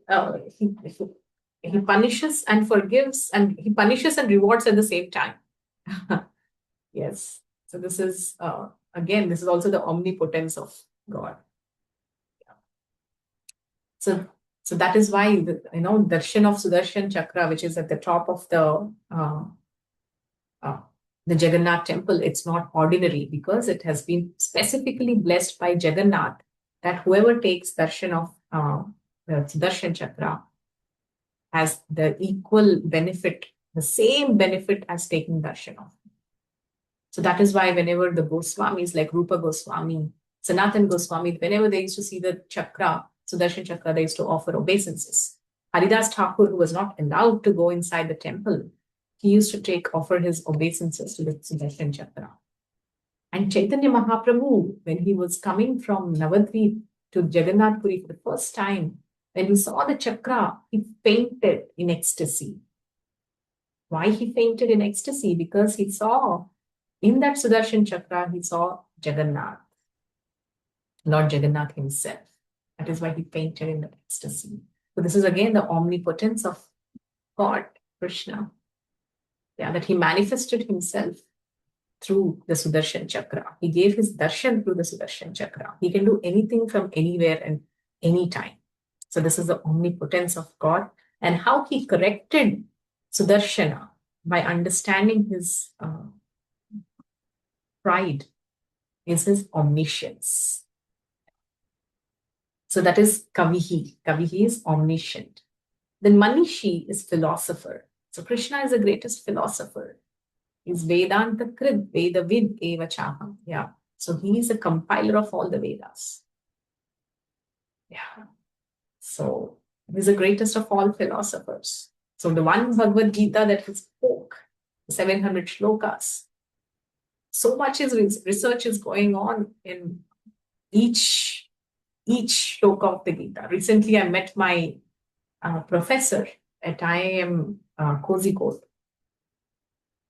Speaker 1: punishes and forgives, and he punishes and rewards at the same time. Yes. So this is again, this is also the omnipotence of God. Yeah. So that is why darshan of Sudarshan Chakra, which is at the top of the Jagannath temple, it's not ordinary because it has been specifically blessed by Jagannath that whoever takes darshan of the Sudarshan Chakra has the equal benefit, the same benefit as taking darshan of. So that is why whenever the Goswamis like Rupa Goswami, Sanatan Goswami, whenever they used to see the chakra, Sudarshan Chakra, they used to offer obeisances. Haridas Thakur, who was not allowed to go inside the temple, he used to offer his obeisances to the Sudarshan Chakra. And Chaitanya Mahaprabhu, when he was coming from Navadvip to Jagannath Puri for the first time, when he saw the chakra, he fainted in ecstasy. Why he fainted in ecstasy? Because he saw in that Sudarshan Chakra, he saw Jagannath, Lord Jagannath himself. That is why he fainted in that ecstasy. So this is again the omnipotence of God, Krishna. Yeah, that he manifested himself through the Sudarshan Chakra. He gave his darshan through the Sudarshan Chakra. He can do anything from anywhere and anytime. So this is the omnipotence of God and how he corrected Sudarshana by understanding his pride is his omniscience. So that is Kavihi. Kavihi is omniscient. Then Manishi is philosopher. So Krishna is the greatest philosopher. He's Vedanta Krid, Veda Vid Eva Chaham. Yeah. So he is a compiler of all the Vedas. Yeah. So he's the greatest of all philosophers. So the one Bhagavad Gita that he spoke, 700 shlokas, so much research is going on in each shloka of the Gita. Recently, I met my professor at IIM Kozhikode.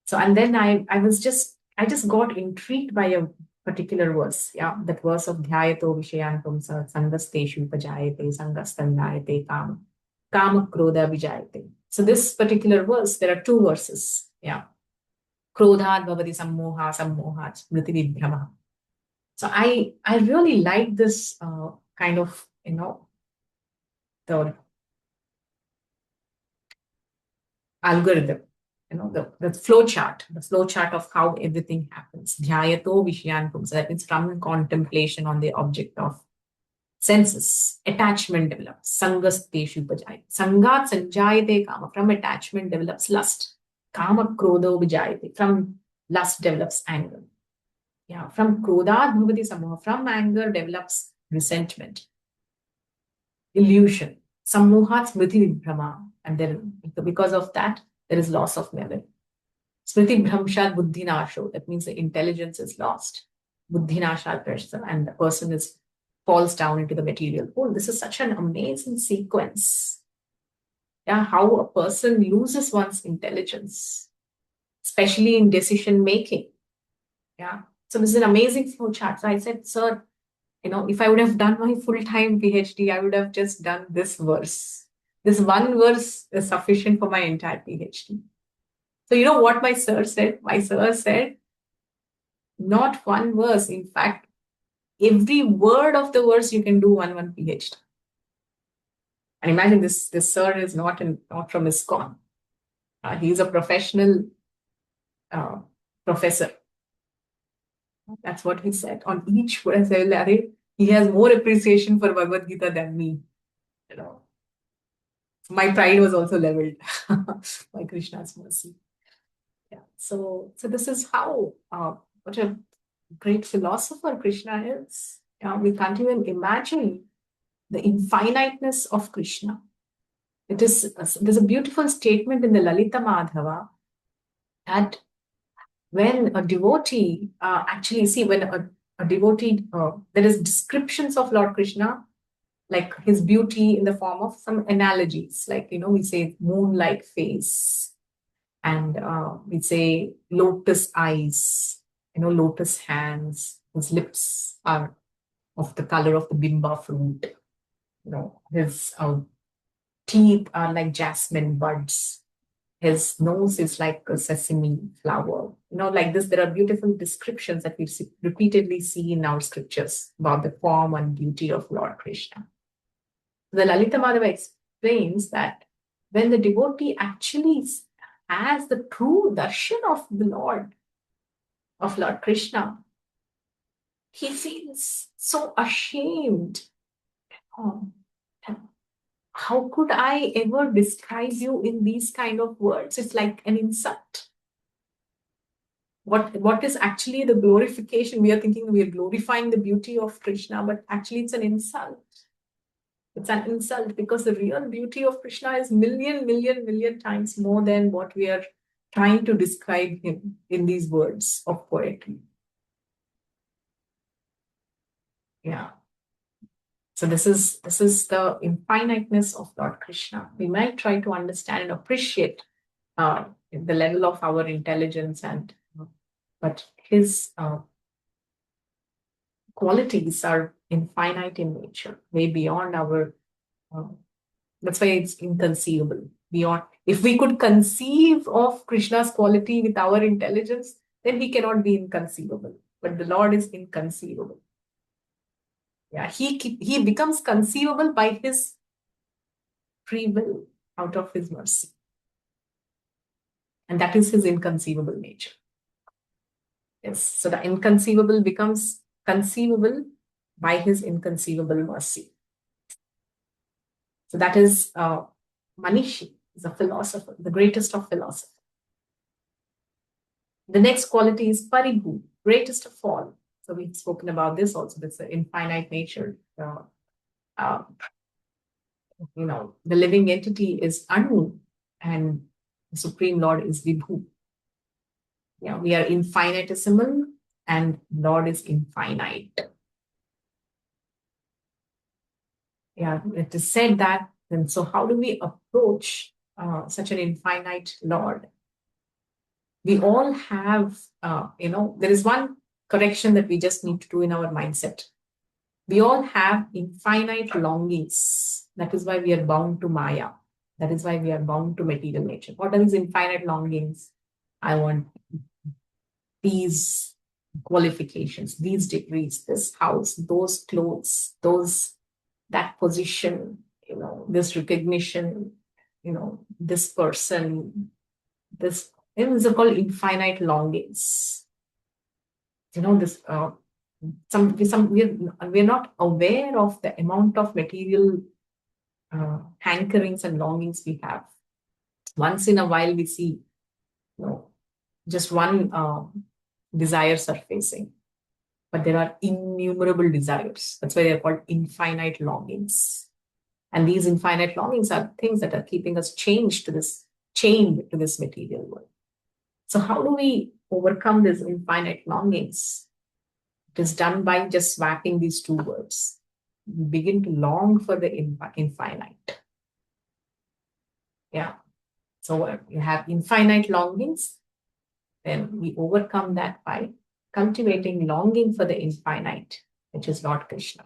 Speaker 1: So, and then I just got intrigued by a particular verse. Yeah, that verse of Dhyayato Vishayan Pumsa Sangasteshu Pajayate Sangastandayate Kama Krodha Vijayate. So this particular verse, there are two verses. Yeah. Krodhat Bhavati Sammoha Sammohat Smriti Vibhrama. So I really like this kind of, the algorithm, the flow chart of how everything happens. Dhyayato Vishyan Pumsa. That means from contemplation on the object of senses, attachment develops. Sangasteshu Pajayate. Sangat Sanjayate Kama. From attachment develops lust. Kama Krodho Vijayate. From lust develops anger. Yeah, from Krodhat Bhavati Sammoha. From anger develops resentment, illusion. Sammohat Smriti Vibhrama. And then because of that, there is loss of memory. Smriti Bhramshat Buddhi Nasho. That means the intelligence is lost. Buddhi Nashat person, and the person falls down into the material pool. This is such an amazing sequence. Yeah, how a person loses one's intelligence, especially in decision making. Yeah. So this is an amazing flow chart. So I said, sir, if I would have done my full-time PhD, I would have just done this verse. This one verse is sufficient for my entire PhD. So you know what my sir said? My sir said, not one verse. In fact, every word of the verse you can do one PhD. And imagine this sir is not from ISKCON. He's a professional uh, professor. That's what he said. On each word, I said, "Larry, he has more appreciation for Bhagavad Gita than me. You know, my pride was also leveled by Krishna's mercy." Yeah. So this is how what a great philosopher Krishna is. We can't even imagine the infiniteness of Krishna. There's a beautiful statement in the Lalita Madhava that when a devotee actually see when a devotee there is descriptions of Lord Krishna, like his beauty in the form of some analogies, like we say moonlight face, and we say lotus eyes, lotus hands, his lips are of the color of the bimba fruit, his teeth are like jasmine buds, his nose is like a sesame flower. Like this, there are beautiful descriptions that we repeatedly see in our scriptures about the form and beauty of Lord Krishna. The Lalita Madhava explains that when the devotee actually has the true darshan of the Lord, of Lord Krishna, he feels so ashamed. Oh, how could I ever describe you in these kind of words? It's like an insult. What is actually the glorification? We are thinking we are glorifying the beauty of Krishna, but actually it's an insult. It's an insult because the real beauty of Krishna is million times more than what we are trying to describe him in these words of poetry. Yeah. So this is the infiniteness of Lord Krishna. We might try to understand and appreciate the level of our intelligence, but his qualities are infinite in nature, way beyond our. That's why it's inconceivable. Beyond, if we could conceive of Krishna's quality with our intelligence, then he cannot be inconceivable. But the Lord is inconceivable. Yeah, he becomes conceivable by his free will, out of his mercy, and that is his inconceivable nature. Yes, so the inconceivable becomes conceivable by his inconceivable mercy. So that is Manishi, is a philosopher, the greatest of philosophers. The next quality is Paribhu, greatest of all. So we've spoken about this also. That's the infinite nature. Uh, the living entity is Anu, and the Supreme Lord is Vibhu. We are infinitesimal, and Lord is infinite. It is said that. And so, how do we approach such an infinite Lord? We all have, there is one correction that we just need to do in our mindset. We all have infinite longings. That is why we are bound to Maya. That is why we are bound to material nature. What are these infinite longings? I want these qualifications, these degrees, this house, those clothes, that position, this recognition, this person, these are called infinite longings. This we're not aware of the amount of material hankerings and longings we have. Once in a while, we see, just one desire surfacing, but there are innumerable desires. That's why they're called infinite longings. And these infinite longings are things that are keeping us chained to this material world. So how do we overcome these infinite longings? It is done by just swapping these two words. We begin to long for the infinite. Yeah. So you have infinite longings, then we overcome that by cultivating longing for the infinite, which is Lord Krishna.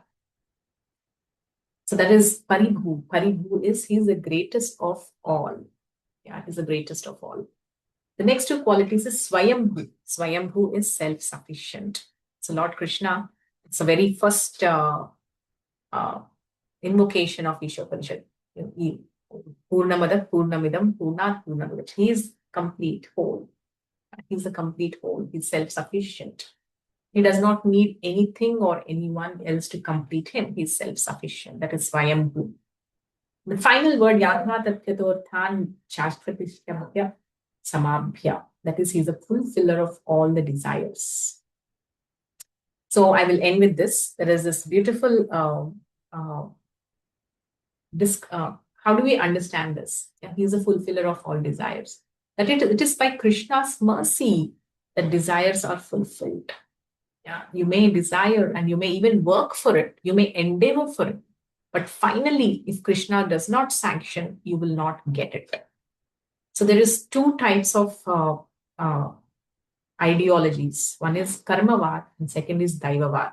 Speaker 1: So that is Paribhu. Paribhu is, he's the greatest of all. Yeah, he's the greatest of all. The next two qualities is Swayambhu. Swayambhu is self-sufficient. So Lord Krishna, it's the very first invocation of Isopanishad. Purnamada Purnamidam Purnat Purnamidam. He is complete, whole. He's a complete whole. He's self-sufficient. He does not need anything or anyone else to complete him. He's self-sufficient. That is Swayambhu. The final word, Yatma Tathyatorthan Shastratishya Samabhya. That is, he's a fulfiller of all the desires. So I will end with this. There is this beautiful how do we understand this? Yeah, he is a fulfiller of all desires. That it is by Krishna's mercy that desires are fulfilled. Yeah, you may desire and you may even work for it. You may endeavor for it. But finally, if Krishna does not sanction, you will not get it. So there is two types of ideologies. One is Karmavad and second is Daivavad.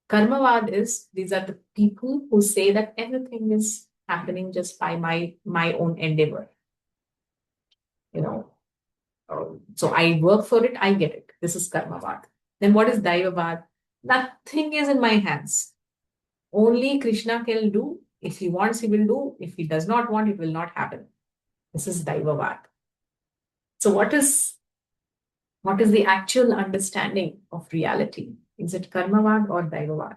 Speaker 1: Karmavad is, these are the people who say that everything is happening just by my own endeavor. So I work for it, I get it. This is Karmavad. Then what is Daivavad? Nothing is in my hands. Only Krishna can do. If he wants, he will do. If he does not want, it will not happen. This is Daivavad. So what is the actual understanding of reality? Is it Karmavad or Daivavad?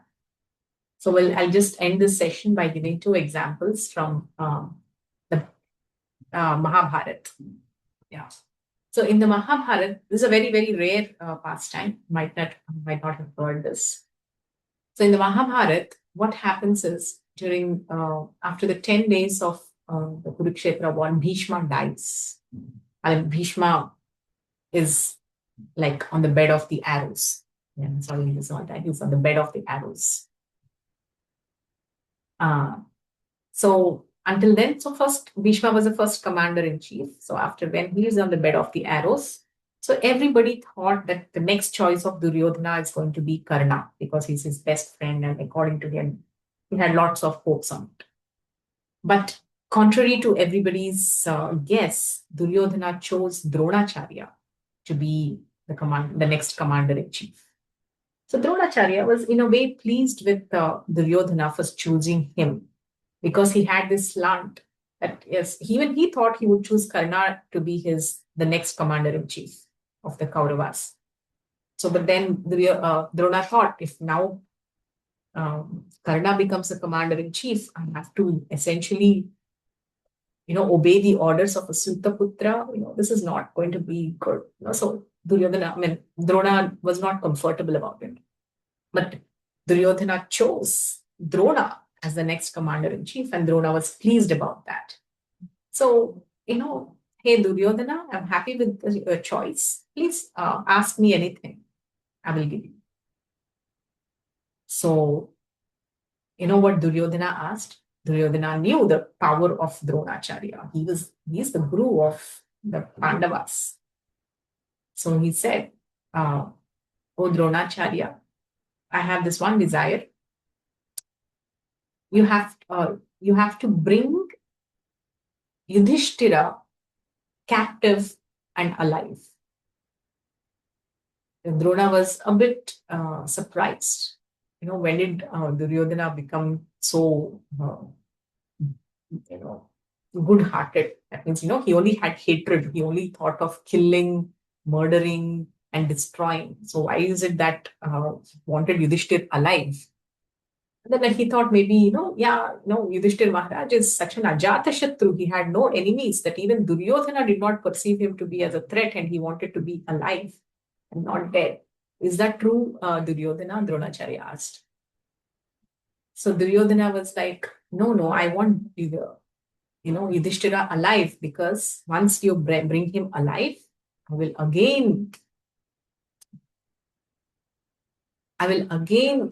Speaker 1: So I'll just end this session by giving two examples from the Mahabharata. Yeah. So in the Mahabharata, this is a very, very rare pastime. Might not have heard this. So in the Mahabharata, what happens is during after the 10 days of the Kurukshetra war, Bhishma dies. And Bhishma is like on the bed of the arrows. Yeah, sorry, he's not that. He's on the bed of the arrows. So until then, so first Bhishma was the first commander in chief. So after when he is on the bed of the arrows, so everybody thought that the next choice of Duryodhana is going to be Karna because he's his best friend, and according to him, he had lots of hopes on it. But contrary to everybody's guess, Duryodhana chose Dronacharya to be the next commander in chief. So Dronacharya was in a way pleased with Duryodhana for choosing him because he had this slant that yes, even he thought he would choose Karna to be the next commander in chief of the Kauravas. So, but then Drona thought, if now Karna becomes the commander in chief, I have to essentially, obey the orders of a Sutaputra. This is not going to be good. So Drona was not comfortable about it. But Duryodhana chose Drona as the next commander in chief, and Drona was pleased about that. So, hey Duryodhana, I'm happy with your choice. Please ask me anything. I will give you. So, you know what Duryodhana asked? Duryodhana knew the power of Dronacharya. He's the guru of the Pandavas. So he said, oh Dronacharya, I have this one desire. You have to bring Yudhishthira captive and alive. Drona was a bit surprised. When did Duryodhana become so, good-hearted? That means, he only had hatred. He only thought of killing, murdering, and destroying. So why is it that wanted Yudhishthir alive? And then he thought maybe, Yudhishthir Maharaj is such an Ajata Shatru. He had no enemies that even Duryodhana did not perceive him to be as a threat, and he wanted to be alive and not dead. Is that true, Duryodhana? Dronacharya asked. So Duryodhana was like, no, I want Yudhishthira alive, because once you bring him alive, I will again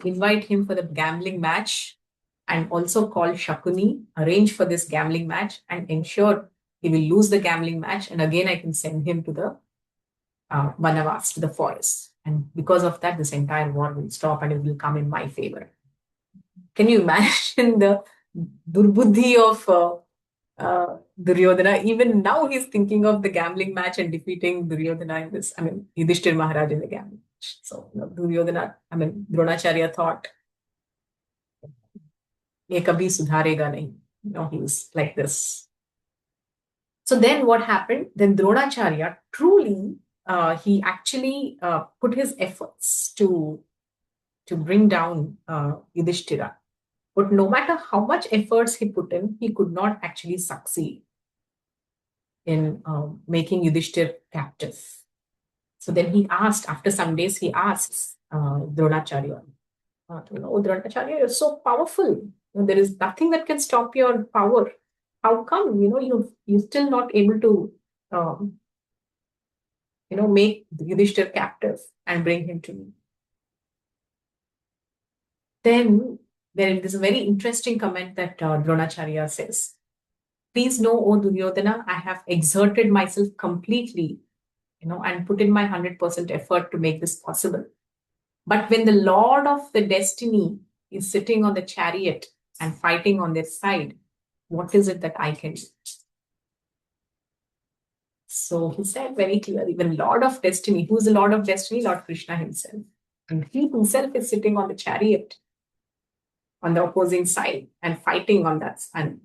Speaker 1: invite him for the gambling match and also call Shakuni, arrange for this gambling match and ensure he will lose the gambling match. And again, I can send him to the Vanavas, to the forest. And because of that, this entire war will stop and it will come in my favor. Can you imagine the durbuddhi of Duryodhana? Even now he's thinking of the gambling match and defeating Duryodhana in this, Yudhishthir Maharaj in the gambling match. So, Duryodhana, Dronacharya thought, ye kabhi sudharega nahi. He was like this. So then what happened? Then Dronacharya truly, he actually put his efforts to bring down Yudhishthira. But no matter how much efforts he put in, he could not actually succeed in making Yudhishthir captive. So then he asked, after some days, he asks Dronacharya, Dronacharya, you're so powerful. There is nothing that can stop your power. How come, you're still not able to, make Yudhishthir captive and bring him to me? Then there is a very interesting comment that Dronacharya says. Please know, O Duryodhana, I have exerted myself completely, and put in my 100% effort to make this possible. But when the Lord of the Destiny is sitting on the chariot and fighting on their side, what is it that I can do? So he said very clearly, when Lord of Destiny, who is the Lord of Destiny? Lord Krishna himself. And he himself is sitting on the chariot on the opposing side and fighting on that. And,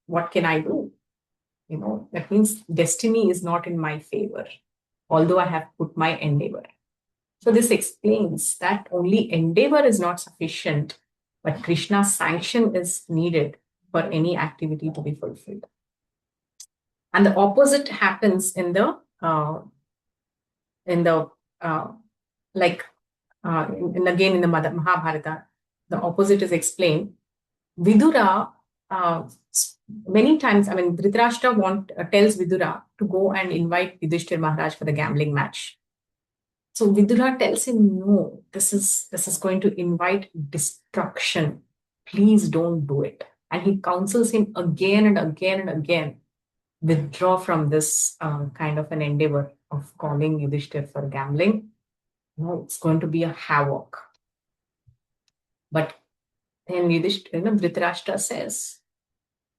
Speaker 1: what can I do? That means destiny is not in my favor, although I have put my endeavor. So this explains that only endeavor is not sufficient, but Krishna's sanction is needed for any activity to be fulfilled. And the opposite happens in again in the Mahabharata, the opposite is explained. Vidura, many times, Dhritarashtra tells Vidura to go and invite Yudhishthir Maharaj for the gambling match. So Vidura tells him, no, this is going to invite destruction. Please don't do it. And he counsels him again and again and again, withdraw from this kind of an endeavor of calling Yudhishthir for gambling. It's going to be a havoc. But then Dhritarashtra says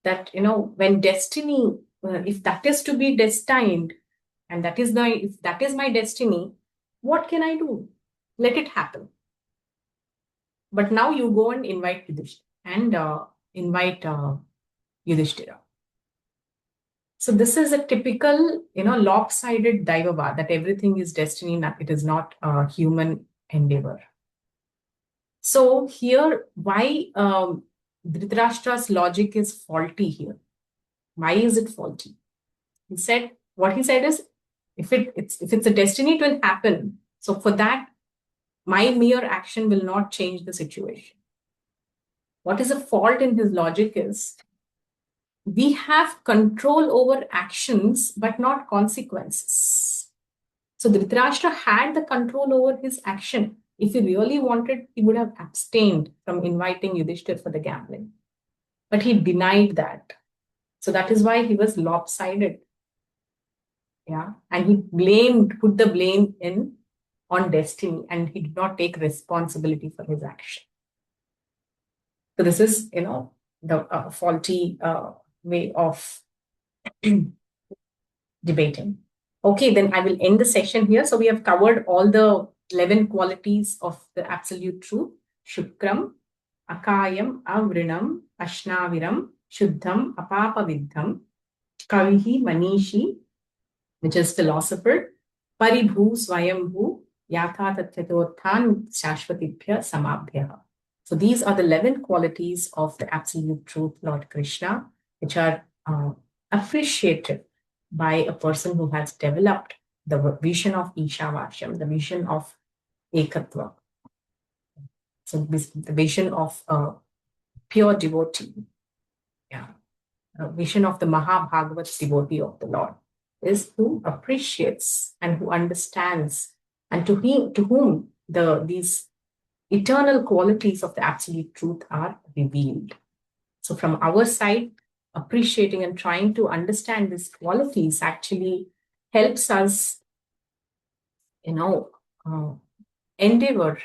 Speaker 1: that, when destiny, if that is to be destined, and if that is my destiny, what can I do? Let it happen. But now you go and invite Yudhishthira Yudhishthira. So this is a typical, lopsided Daivava, that everything is destiny, it is not a human endeavor. So here, why Dhritarashtra's logic is faulty here? Why is it faulty? What he said is, if it's a destiny, it will happen. So for that, my mere action will not change the situation. What is a fault in his logic is, we have control over actions, but not consequences. So Dhritarashtra had the control over his action. If he really wanted, he would have abstained from inviting Yudhishthir for the gambling. But he denied that. So that is why he was lopsided. Yeah. And he put the blame on destiny, and he did not take responsibility for his action. So this is, the faulty way of debating. Okay, then I will end the session here. So we have covered all the 11 qualities of the absolute truth. Shukram, Akayam, Avrinam, Ashnaviram, Shuddham, Apapaviddham, Kavihi, Manishi, which is philosopher, Paribhu, Swayambhu, Yatha Tatyatothan, Shashvatibhya, Samabhya. So these are the 11 qualities of the absolute truth, Lord Krishna, which are appreciated by a person who has developed the vision of Ishavashyam, the vision of Ekatva. So the vision of a pure devotee, a vision of the Mahabhagavat devotee of the Lord, is who appreciates and who understands, and to whom these eternal qualities of the absolute truth are revealed. So from our side, appreciating and trying to understand these qualities actually helps us, endeavor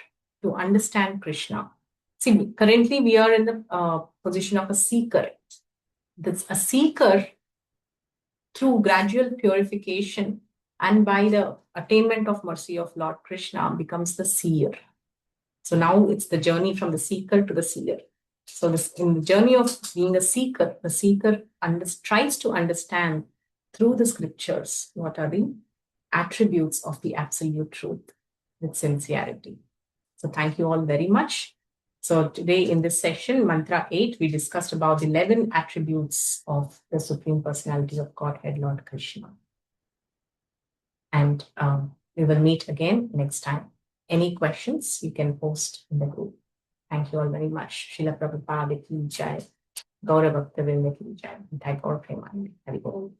Speaker 1: to understand Krishna. See, currently we are in the position of a seeker. That's a seeker through gradual purification and by the attainment of mercy of Lord Krishna becomes the seer. So now it's the journey from the seeker to the seer. So this, in the journey of being a seeker, the seeker tries to understand through the scriptures what are the attributes of the absolute truth with sincerity. So thank you all very much. So today in this session, Mantra 8, we discussed about the 11 attributes of the Supreme Personality of Godhead, Lord Krishna. And we will meet again next time. Any questions you can post in the group. Thank you all very much. Srila Prabhupada ki jai. Gaura Bhakta Vrinda ki jai. Thank Gaura Premanandi. Hari Bol.